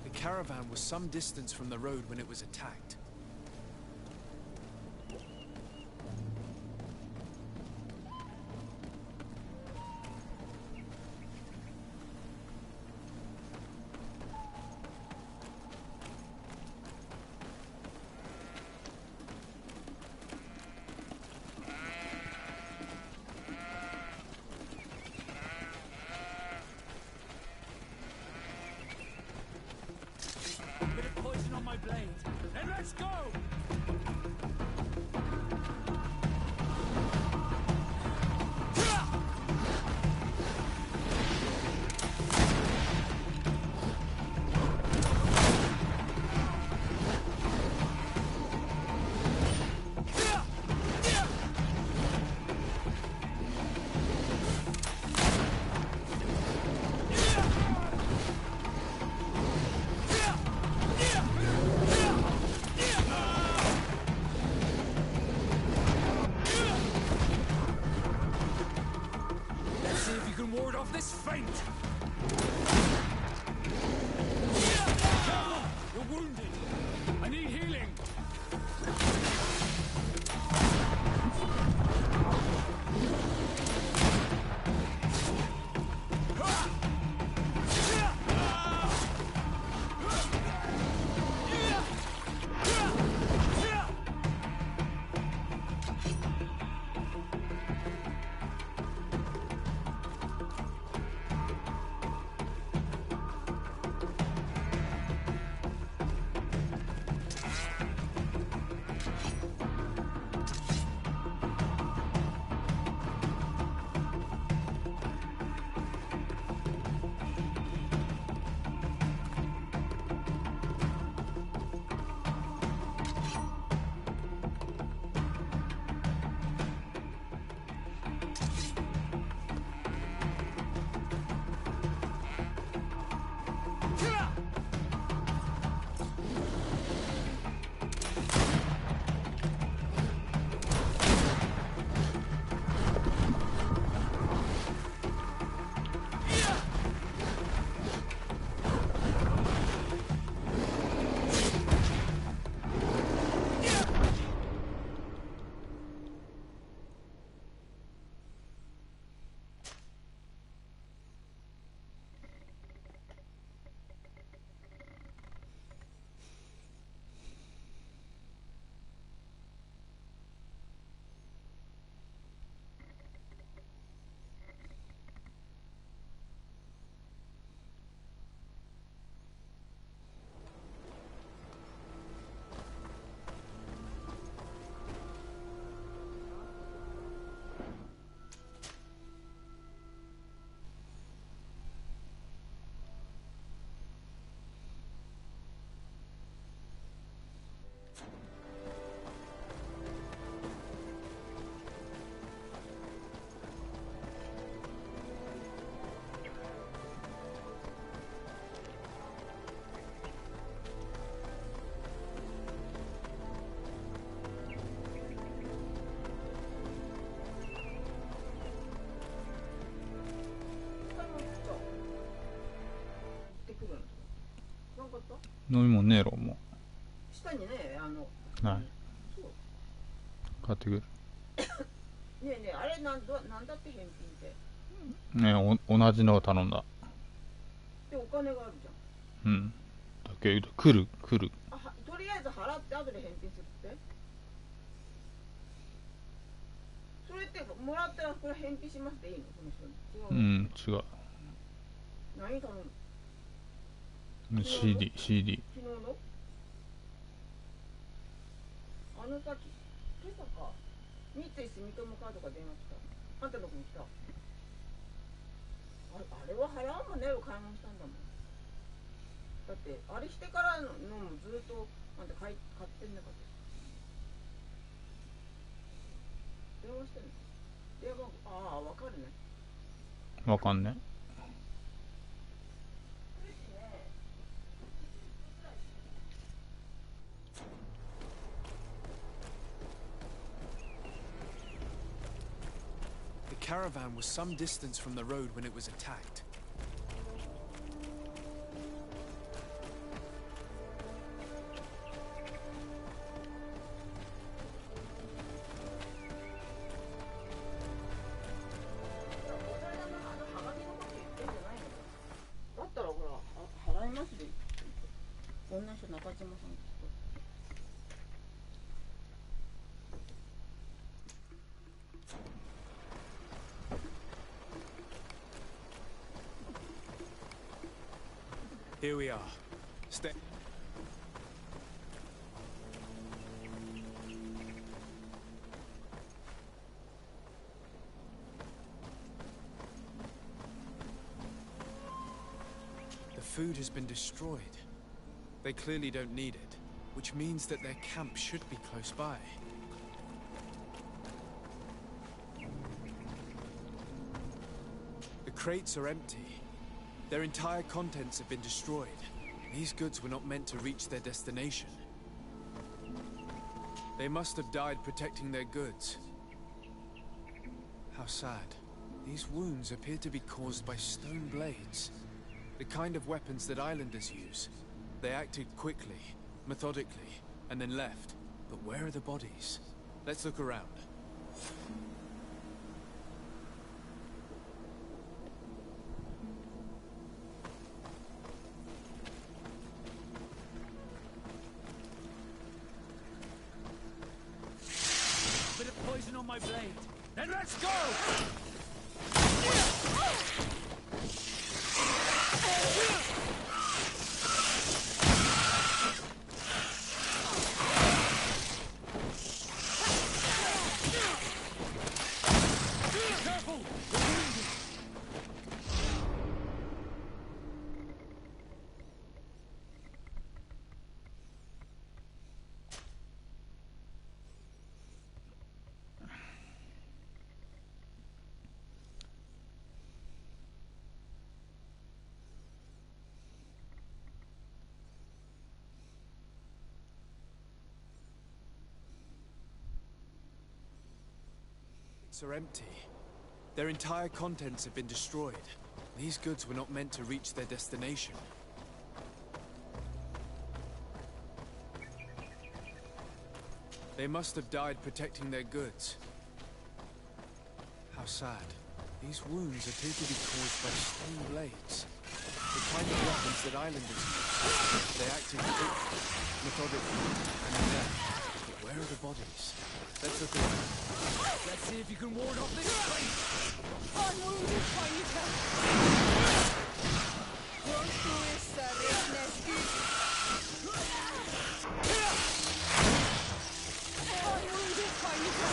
The caravan was some distance from the road when it was attacked. Bit of poison on my blade. Then let's go! 飲み物ねえろ、も下にね、う。ない。買ってくる。ねえねえ、あれなんだって返品って。ねえ、同じのを頼んだ。で、お金があるじゃん。うん。だけど、来る。とりあえず払って後で返品するって。それってもらったらこれ返品しますっていいの、その人に。違う。何頼む？ CD。昨日の？あの時、今朝か。三井住友カードが電話来た。あんたの子に来た。あれは払うもねえを買い物したんだもん。だってあれしてからのもずっとあんた買ってんなかった。電話してんの？電話、ああ、わかるね。わかんね。The caravan was some distance from the road when it was attacked. Here we are. Stay. The food has been destroyed. They clearly don't need it, which means that their camp should be close by. The crates are empty. Their entire contents have been destroyed. These goods were not meant to reach their destination. They must have died protecting their goods. How sad. These wounds appear to be caused by stone blades. The kind of weapons that islanders use. They acted quickly, methodically, and then left. But where are the bodies? Let's look around. On my blade. Then let's go! Careful! Are empty. Their entire contents have been destroyed. These goods were not meant to reach their destination. They must have died protecting their goods. How sad. These wounds appear to be caused by stone blades. The kind of weapons that islanders use. They acted quickly, methodically, and then left. But where are the bodies? Let's look around. Let's see if you can ward off this fight. Unwounded, Panika. Don't do it, sir. Unwounded, Panika.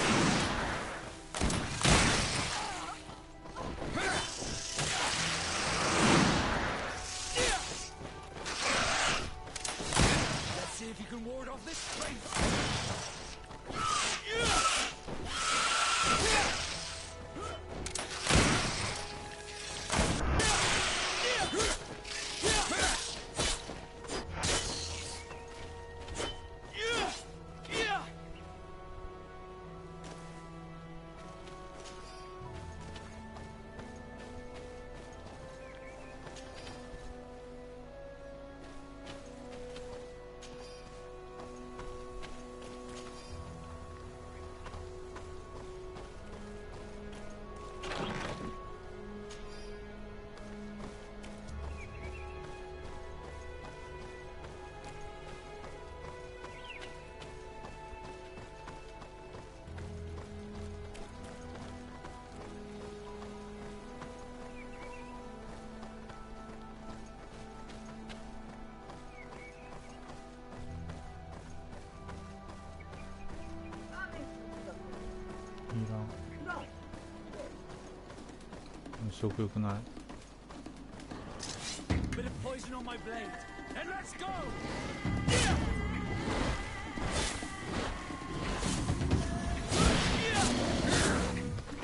Let's see if you can ward off this fight. 食欲ない。 Bit of poison on my blade, and let's go!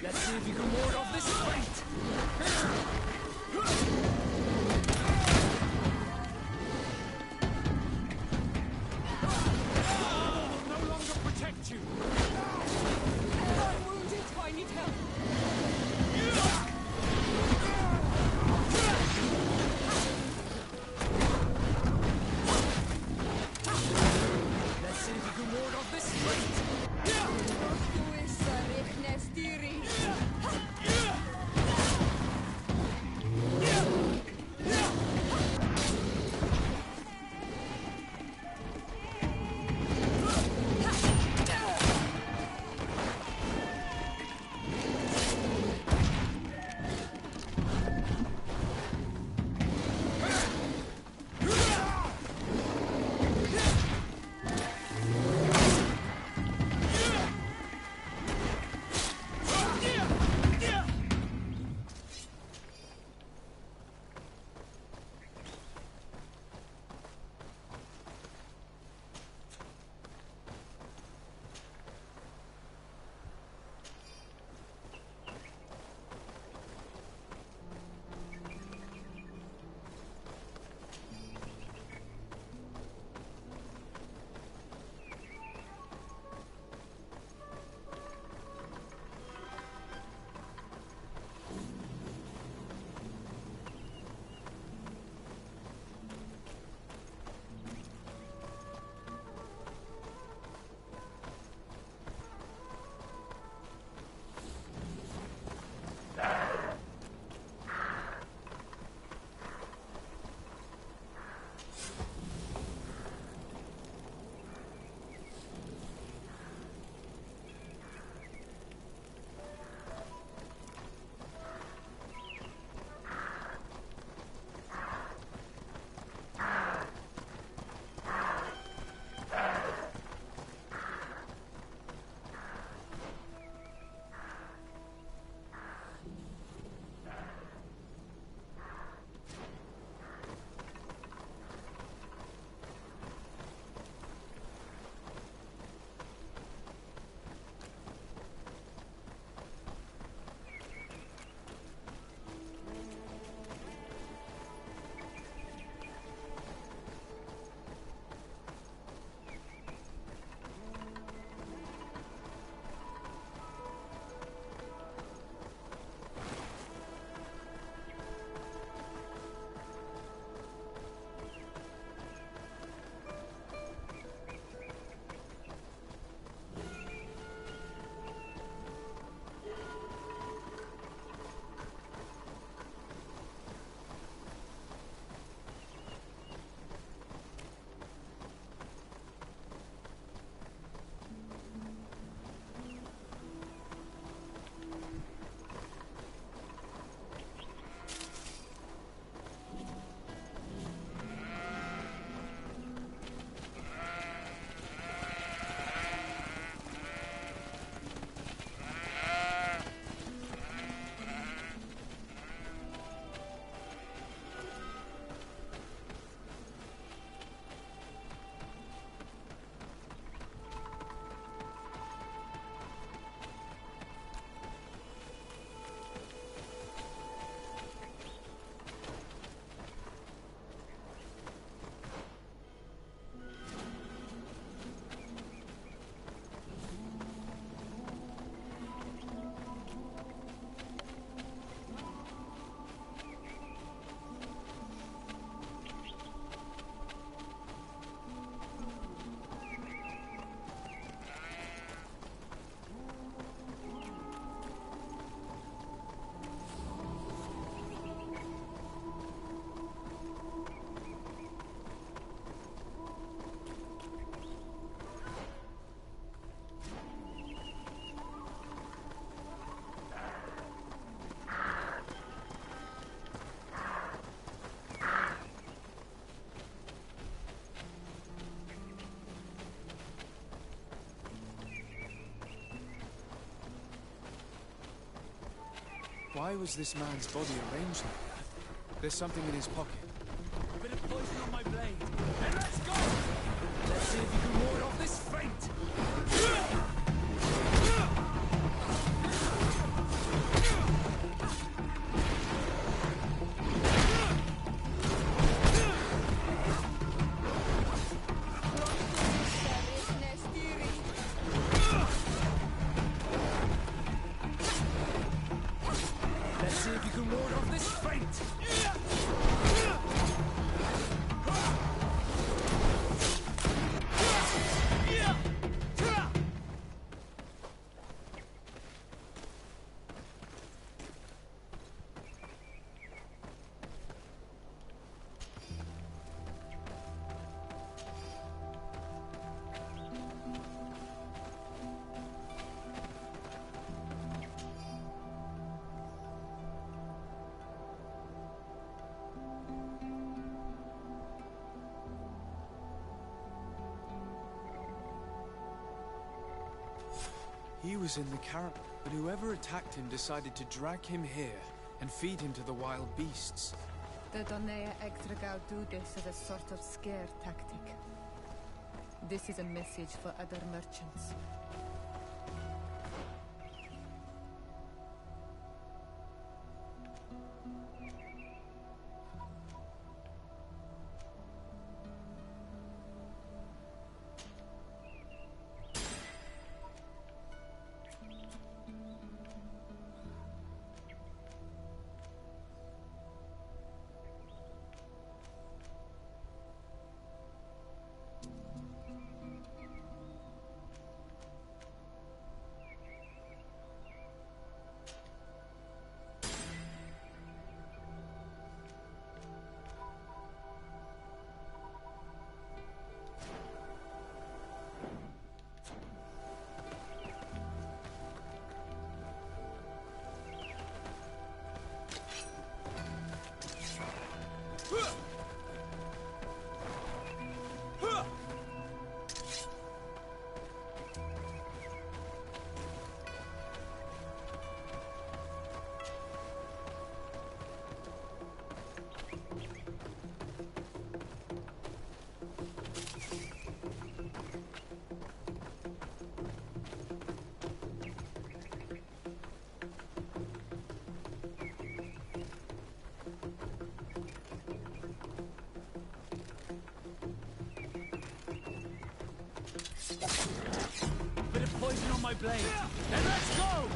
Let's see if you can ward off this fate! No longer protect you! I'm wounded, I need help. Let's see if you can ward off this fate! Why was this man's body arranged like that? There's something in his pocket. A bit of poison on my blade. And let's go! Let's see if you can ward off this feint! Let's see if you can ward off this feint! He was in the caravan, but whoever attacked him decided to drag him here and feed him to the wild beasts. The Donea Extragao do this as a sort of scare tactic. This is a message for other merchants. Bit of poison on my blade. And let's go!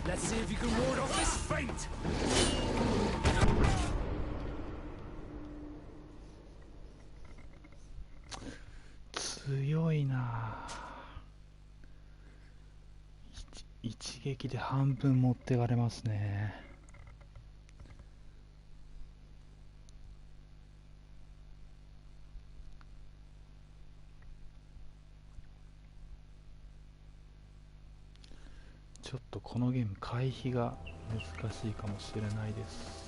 Let's see if you can ward off this feint!強いな。一撃で半分持ってかれますね。ちょっとこのゲーム回避が難しいかもしれないです。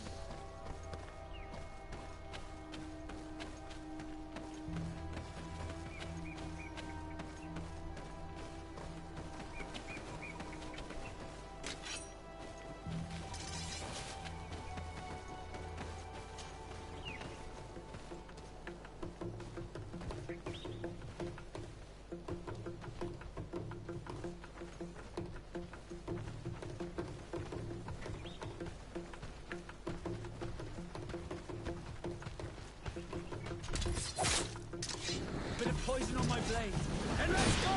Poison on my blade. And let's go!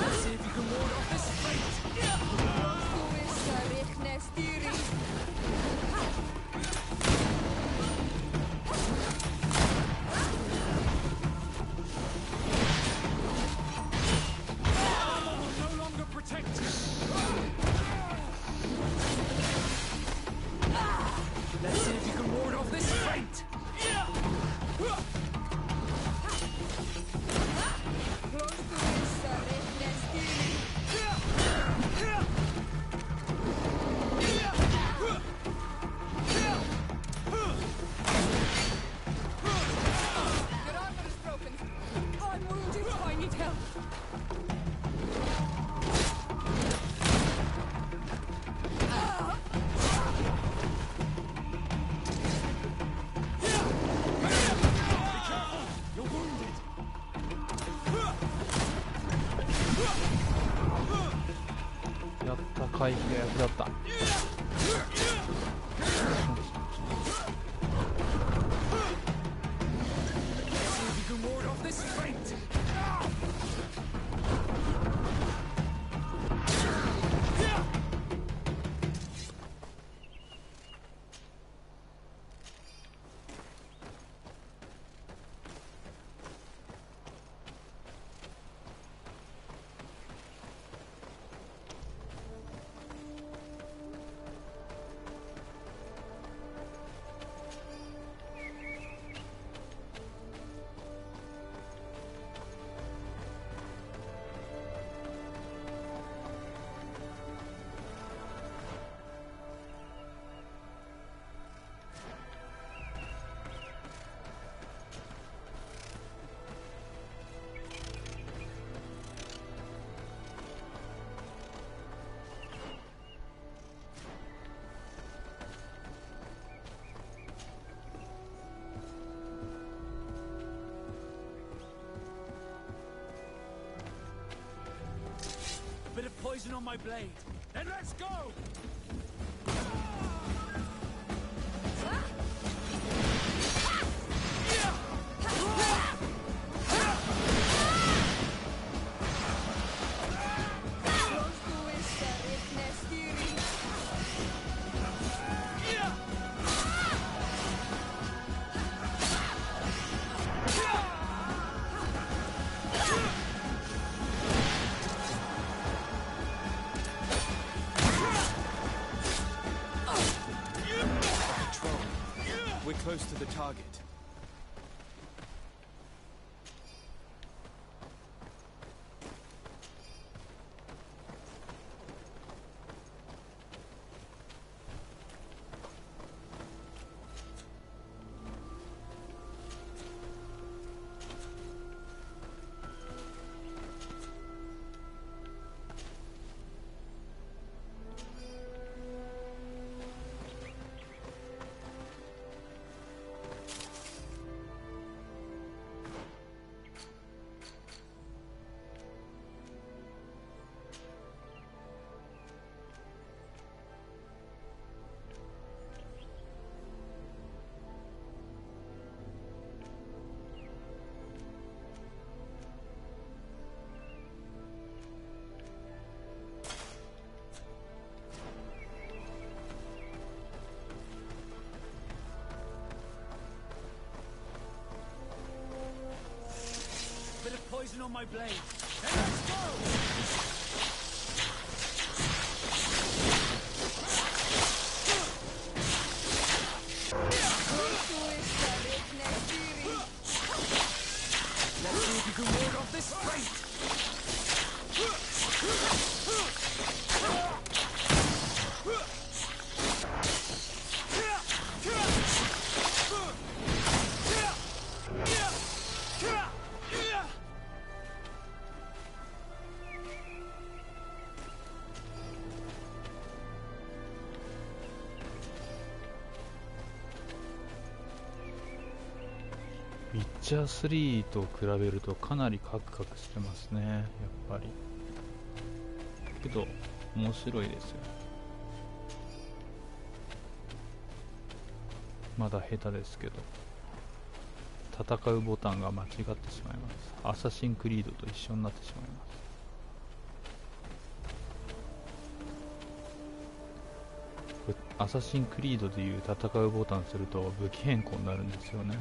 Let's see if you can ward off this fate. Armor will no longer protect you. Let's see if you can ward off this fate. 回避が役立った。Bit of poison on my blade. Then let's go! We're close to the target. Poison on my blade. Then let's go! Let's see if you can ward off this fate!ウィッチャー3と比べるとかなりカクカクしてますね、やっぱり。けど面白いですよ。まだ下手ですけど、戦うボタンが間違ってしまいます。アサシンクリードと一緒になってしまいます。これアサシンクリードでいう戦うボタンすると武器変更になるんですよね。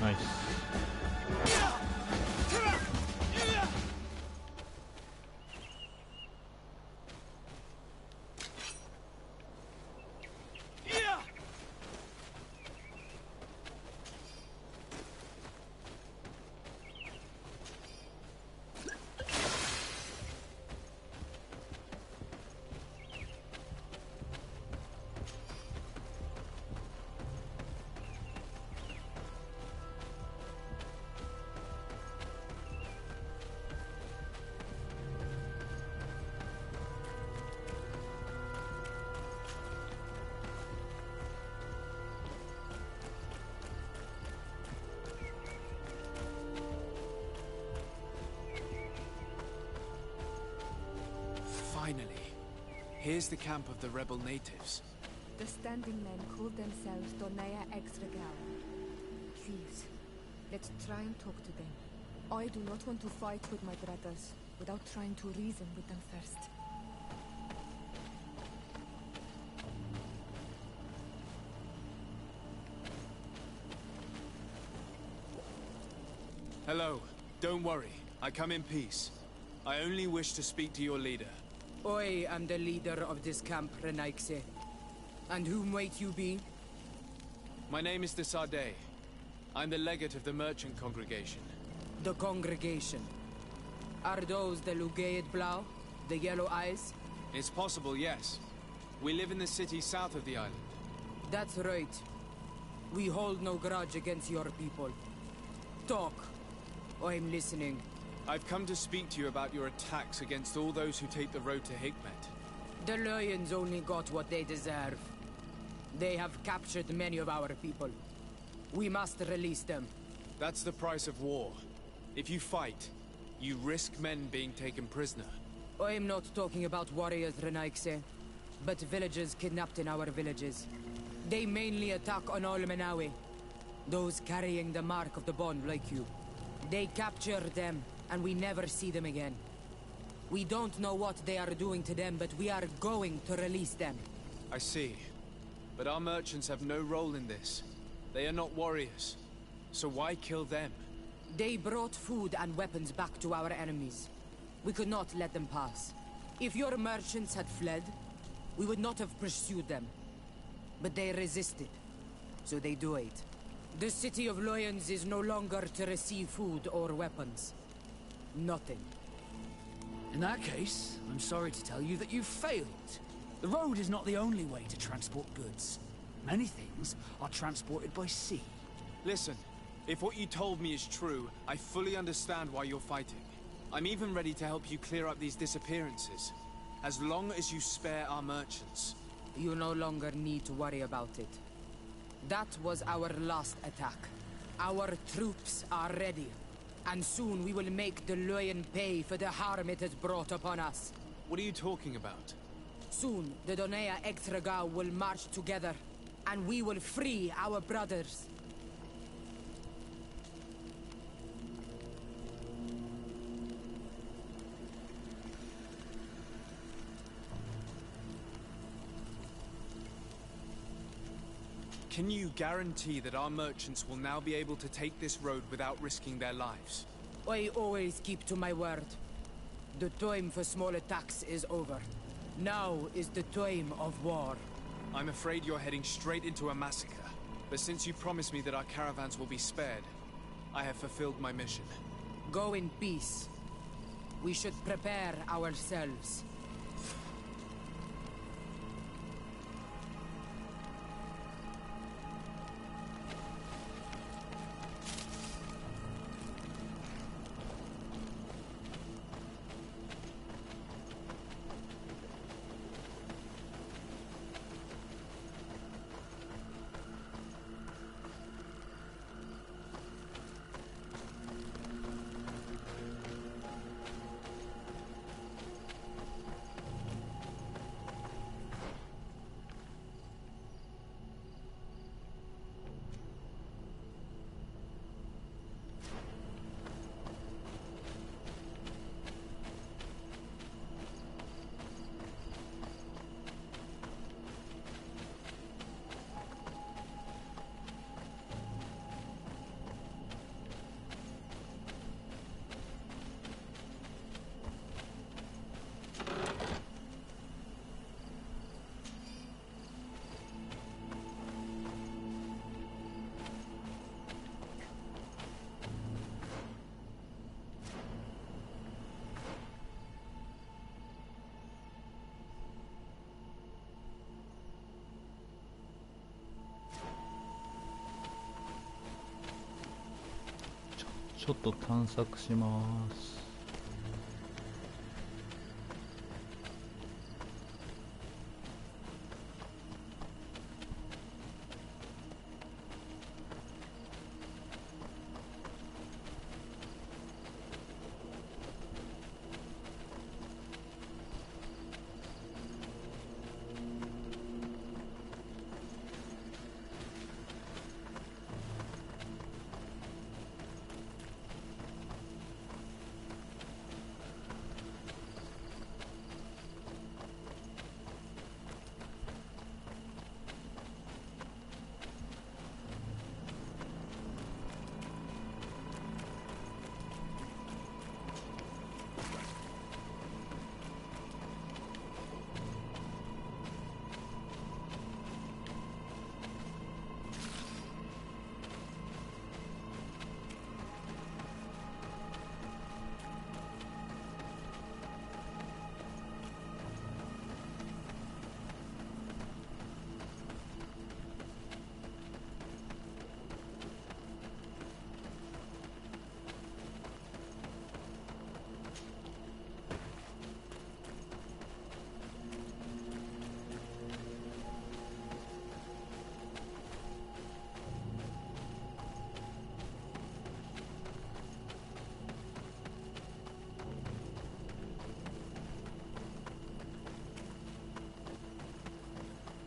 ナイス。Finally. Here's the camp of the rebel natives. The standing men called themselves Donea Exregal. Please, let's try and talk to them. I do not want to fight with my brothers without trying to reason with them first. Hello. Don't worry. I come in peace. I only wish to speak to your leader. I am the leader of this camp, Renaikse. And whom might you be? My name is Desade. I'm the legate of the merchant congregation. The congregation. Are those the Lugaid Blau? The yellow eyes? It's possible, yes. We live in the city south of the island. That's right. We hold no grudge against your people. Talk. I'm listening. I've come to speak to you about your attacks against all those who take the road to Hikmet. The Lions only got what they deserve. They have captured many of our people. We must release them. That's the price of war. If you fight, you risk men being taken prisoner. I'm not talking about warriors, Renaikse, but villagers kidnapped in our villages. They mainly attack on all Menawi, those carrying the mark of the bond like you. They capture them, and we never see them again. We don't know what they are doing to them, but we are going to release them. I see. But our merchants have no role in this. They are not warriors. So why kill them? They brought food and weapons back to our enemies. We could not let them pass. If your merchants had fled, we would not have pursued them. But they resisted, so they died. The city of Lions is no longer to receive food or weapons. Nothing. In that case, I'm sorry to tell you that you've failed. The road is not the only way to transport goods. Many things are transported by sea. Listen, if what you told me is true, I fully understand why you're fighting. I'm even ready to help you clear up these disappearances, as long as you spare our merchants. You no longer need to worry about it. That was our last attack. Our troops are ready. And soon we will make the Lion pay for the harm it has brought upon us. What are you talking about? Soon, the Donea Extraga will march together, and we will free our brothers. Can you guarantee that our merchants will now be able to take this road without risking their lives? I always keep to my word. The time for small attacks is over. Now is the time of war. I'm afraid you're heading straight into a massacre. But since you promised me that our caravans will be spared, I have fulfilled my mission. Go in peace. We should prepare ourselves.ちょっと探索します。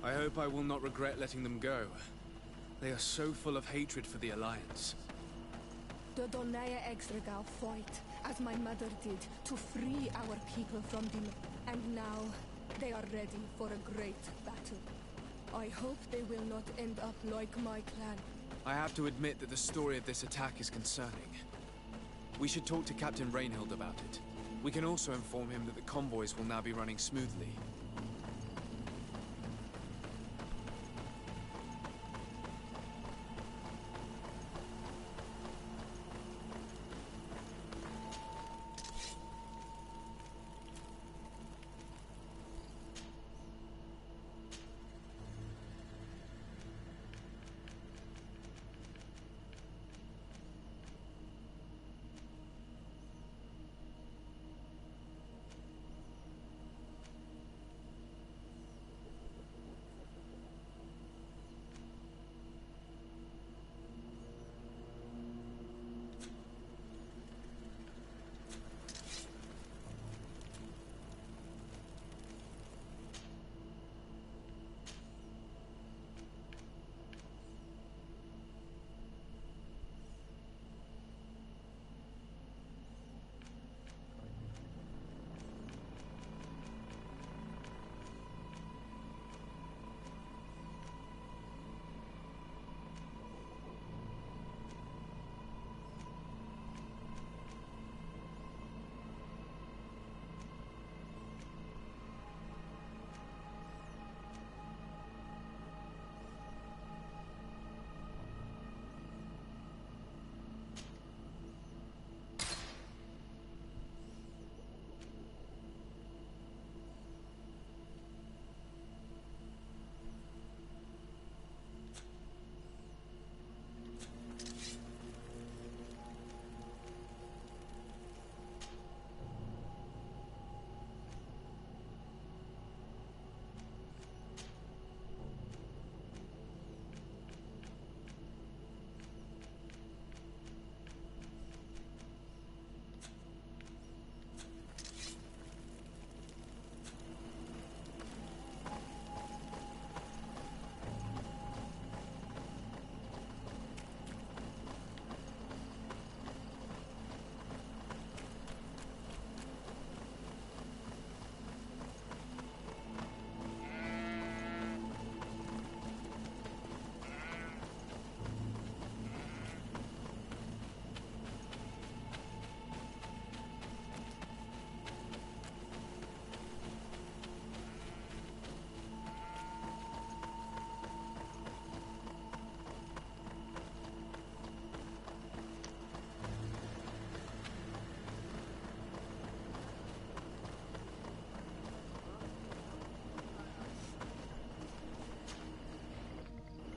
I hope I will not regret letting them go. They are so full of hatred for the Alliance. The Donaya Exregal fight, as my mother did, to free our people from the... And now, they are ready for a great battle. I hope they will not end up like my clan. I have to admit that the story of this attack is concerning. We should talk to Captain Reinhild about it. We can also inform him that the convoys will now be running smoothly.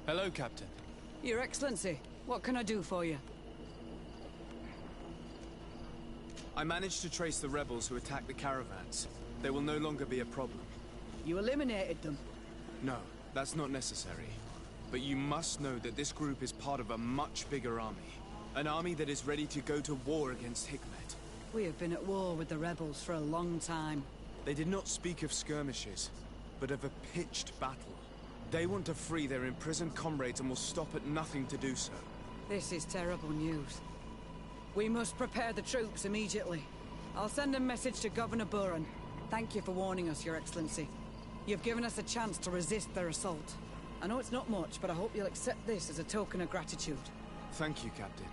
Hello, Captain. Your Excellency, what can I do for you? I managed to trace the rebels who attacked the caravans. They will no longer be a problem. You eliminated them? No, that's not necessary. But you must know that this group is part of a much bigger army. An army that is ready to go to war against Hikmet. We have been at war with the rebels for a long time. They did not speak of skirmishes, but of a pitched battle. They want to free their imprisoned comrades and will stop at nothing to do so. This is terrible news. We must prepare the troops immediately. I'll send a message to Governor Buran. Thank you for warning us, Your Excellency. You've given us a chance to resist their assault. I know it's not much, but I hope you'll accept this as a token of gratitude. Thank you, Captain.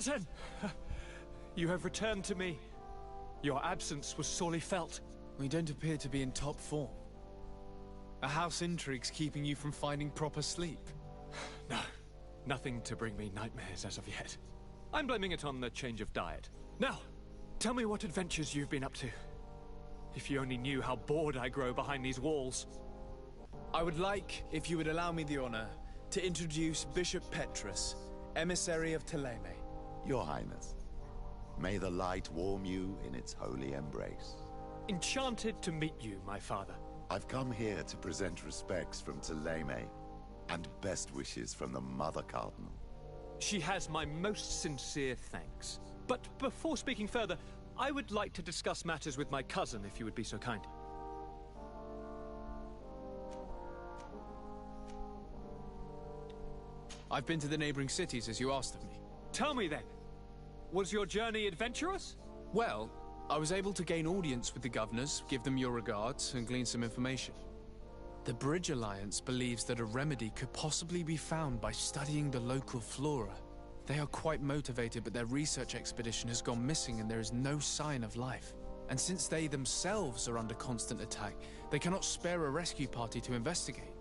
Cousin! You have returned to me. Your absence was sorely felt. We don't appear to be in top form. Are house intrigues keeping you from finding proper sleep? No. Nothing to bring me nightmares as of yet. I'm blaming it on the change of diet. Now, tell me what adventures you've been up to. If you only knew how bored I grow behind these walls. I would like, if you would allow me the honor, to introduce Bishop Petrus, emissary of Thélème. Your Highness, may the light warm you in its holy embrace. Enchanted to meet you, my father. I've come here to present respects from Thélème, and best wishes from the Mother Cardinal. She has my most sincere thanks. But before speaking further, I would like to discuss matters with my cousin, if you would be so kind. I've been to the neighboring cities, as you asked of me. Tell me then, was your journey adventurous? Well, I was able to gain audience with the governors, give them your regards, and glean some information. The Bridge Alliance believes that a remedy could possibly be found by studying the local flora. They are quite motivated, but their research expedition has gone missing and there is no sign of life. And since they themselves are under constant attack, they cannot spare a rescue party to investigate.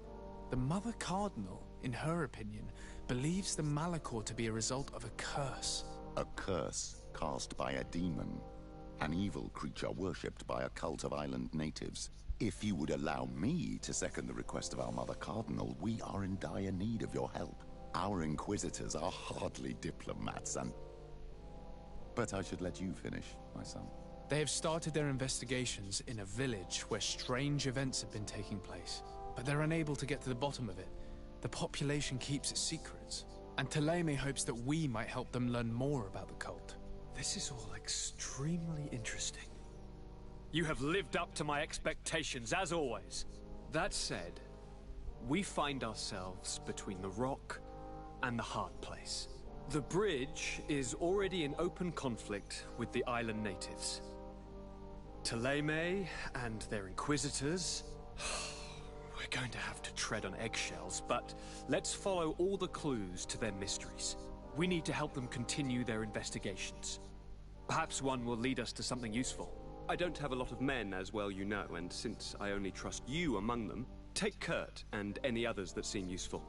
The Mother Cardinal, in her opinion, believes the Malachor to be a result of a curse. A curse cast by a demon. An evil creature worshipped by a cult of island natives. If you would allow me to second the request of our Mother Cardinal, we are in dire need of your help. Our Inquisitors are hardly diplomats and... But I should let you finish, my son. They have started their investigations in a village where strange events have been taking place. But they're unable to get to the bottom of it. The population keeps its secrets. And Thélème hopes that we might help them learn more about the cult. This is all extremely interesting. You have lived up to my expectations, as always. That said, we find ourselves between the rock and the hard place. The bridge is already in open conflict with the island natives. Thélème and their Inquisitors... We're going to have to tread on eggshells, but let's follow all the clues to their mysteries. We need to help them continue their investigations. Perhaps one will lead us to something useful. I don't have a lot of men, as well you know, and since I only trust you among them, take Kurt and any others that seem useful.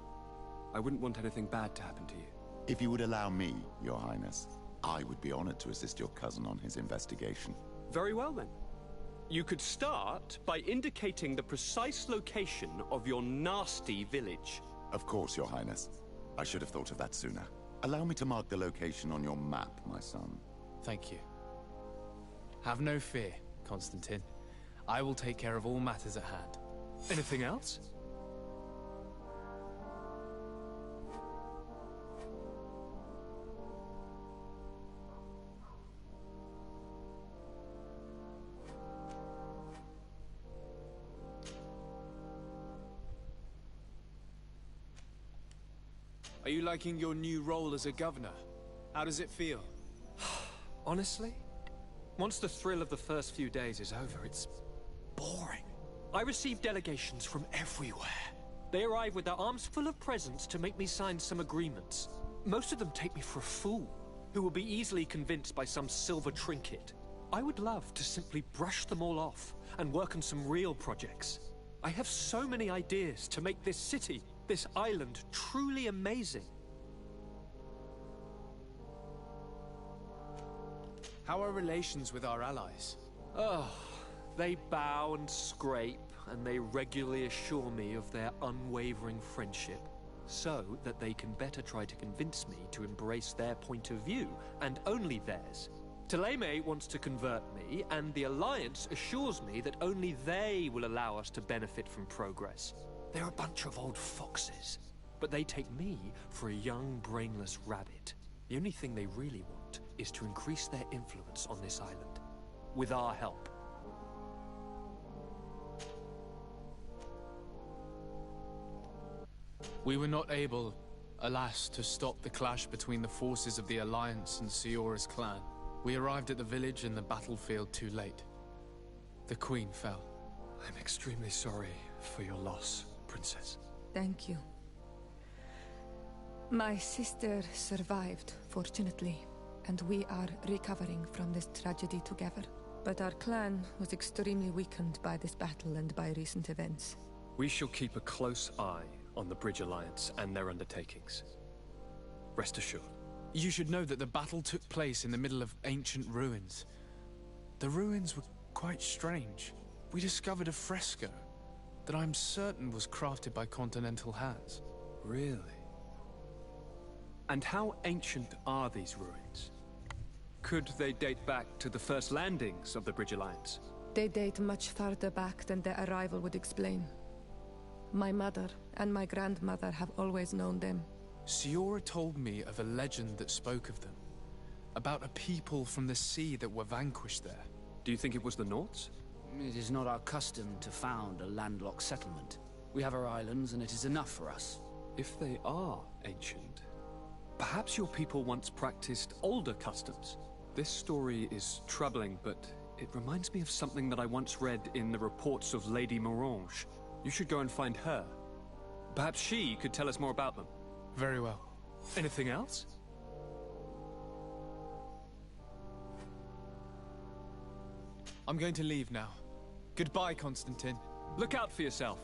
I wouldn't want anything bad to happen to you. If you would allow me, Your Highness, I would be honored to assist your cousin on his investigation. Very well, then. You could start by indicating the precise location of your nasty village. Of course, Your Highness. I should have thought of that sooner. Allow me to mark the location on your map, my son. Thank you. Have no fear, Constantine. I will take care of all matters at hand. Anything else? Are you liking your new role as a governor? How does it feel? Honestly, once the thrill of the first few days is over, it's boring. I receive delegations from everywhere. They arrive with their arms full of presents to make me sign some agreements. Most of them take me for a fool, who will be easily convinced by some silver trinket. I would love to simply brush them all off and work on some real projects. I have so many ideas to make this city, this island, truly amazing. How are relations with our allies? Oh, they bow and scrape, and they regularly assure me of their unwavering friendship, so that they can better try to convince me to embrace their point of view, and only theirs. Thélème wants to convert me, and the Alliance assures me that only they will allow us to benefit from progress. They're a bunch of old foxes, but they take me for a young, brainless rabbit. The only thing they really want is to increase their influence on this island, with our help. We were not able, alas, to stop the clash between the forces of the Alliance and Siora's clan. We arrived at the village and the battlefield too late. The Queen fell. I'm extremely sorry for your loss, Princess. Thank you. My sister survived, fortunately. and we are recovering from this tragedy together. But our clan was extremely weakened by this battle and by recent events. We shall keep a close eye on the Bridge Alliance and their undertakings. Rest assured. You should know that the battle took place in the middle of ancient ruins. The ruins were quite strange. We discovered a fresco that I'm certain was crafted by continental hands. Really? And how ancient are these ruins? Could they date back to the first landings of the Bridge Alliance? They date much farther back than their arrival would explain. My mother and my grandmother have always known them. Siora told me of a legend that spoke of them. About a people from the sea that were vanquished there. Do you think it was the Nauts? It is not our custom to found a landlocked settlement. We have our islands, and it is enough for us. If they are ancient, perhaps your people once practiced older customs. This story is troubling, but it reminds me of something that I once read in the reports of Lady Morange. You should go and find her. Perhaps she could tell us more about them. Very well. Anything else? I'm going to leave now. Goodbye, Constantine. Look out for yourself.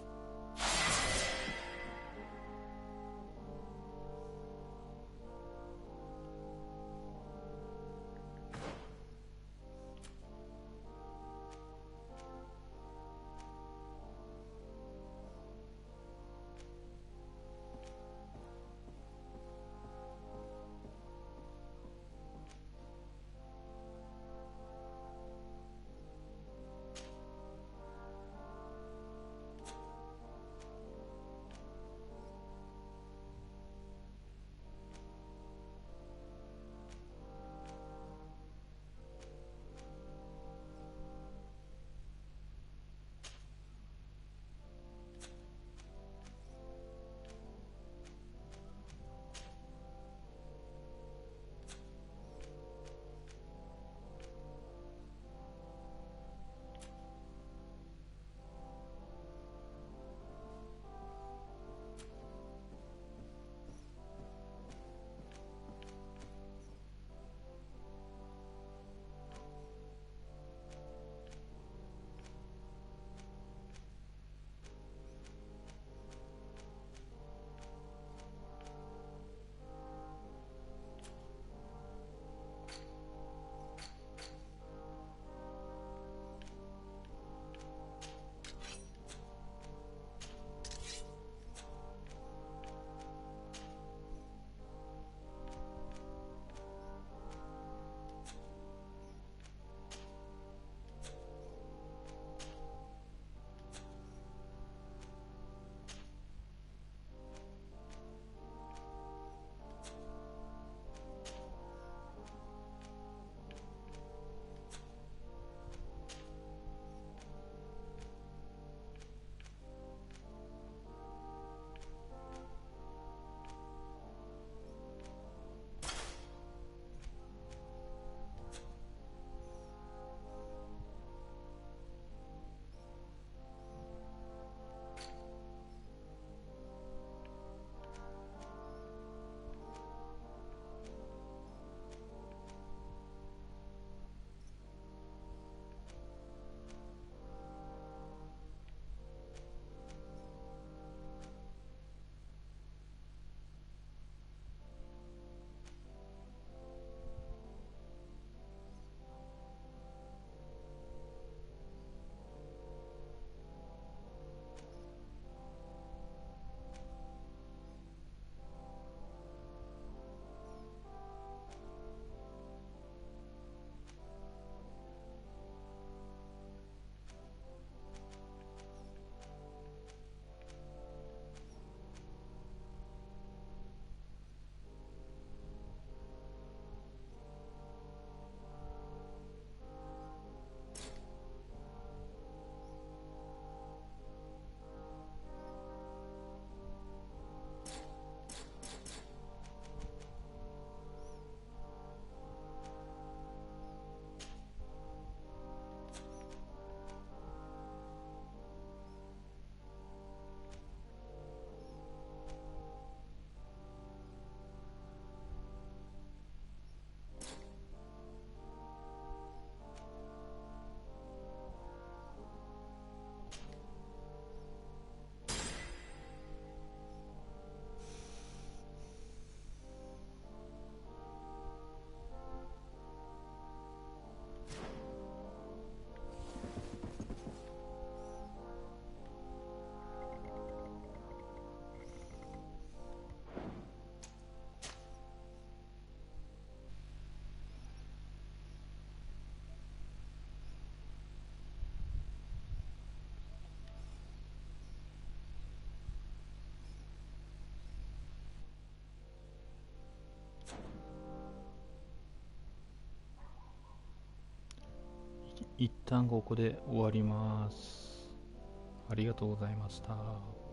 一旦ここで終わります。ありがとうございました。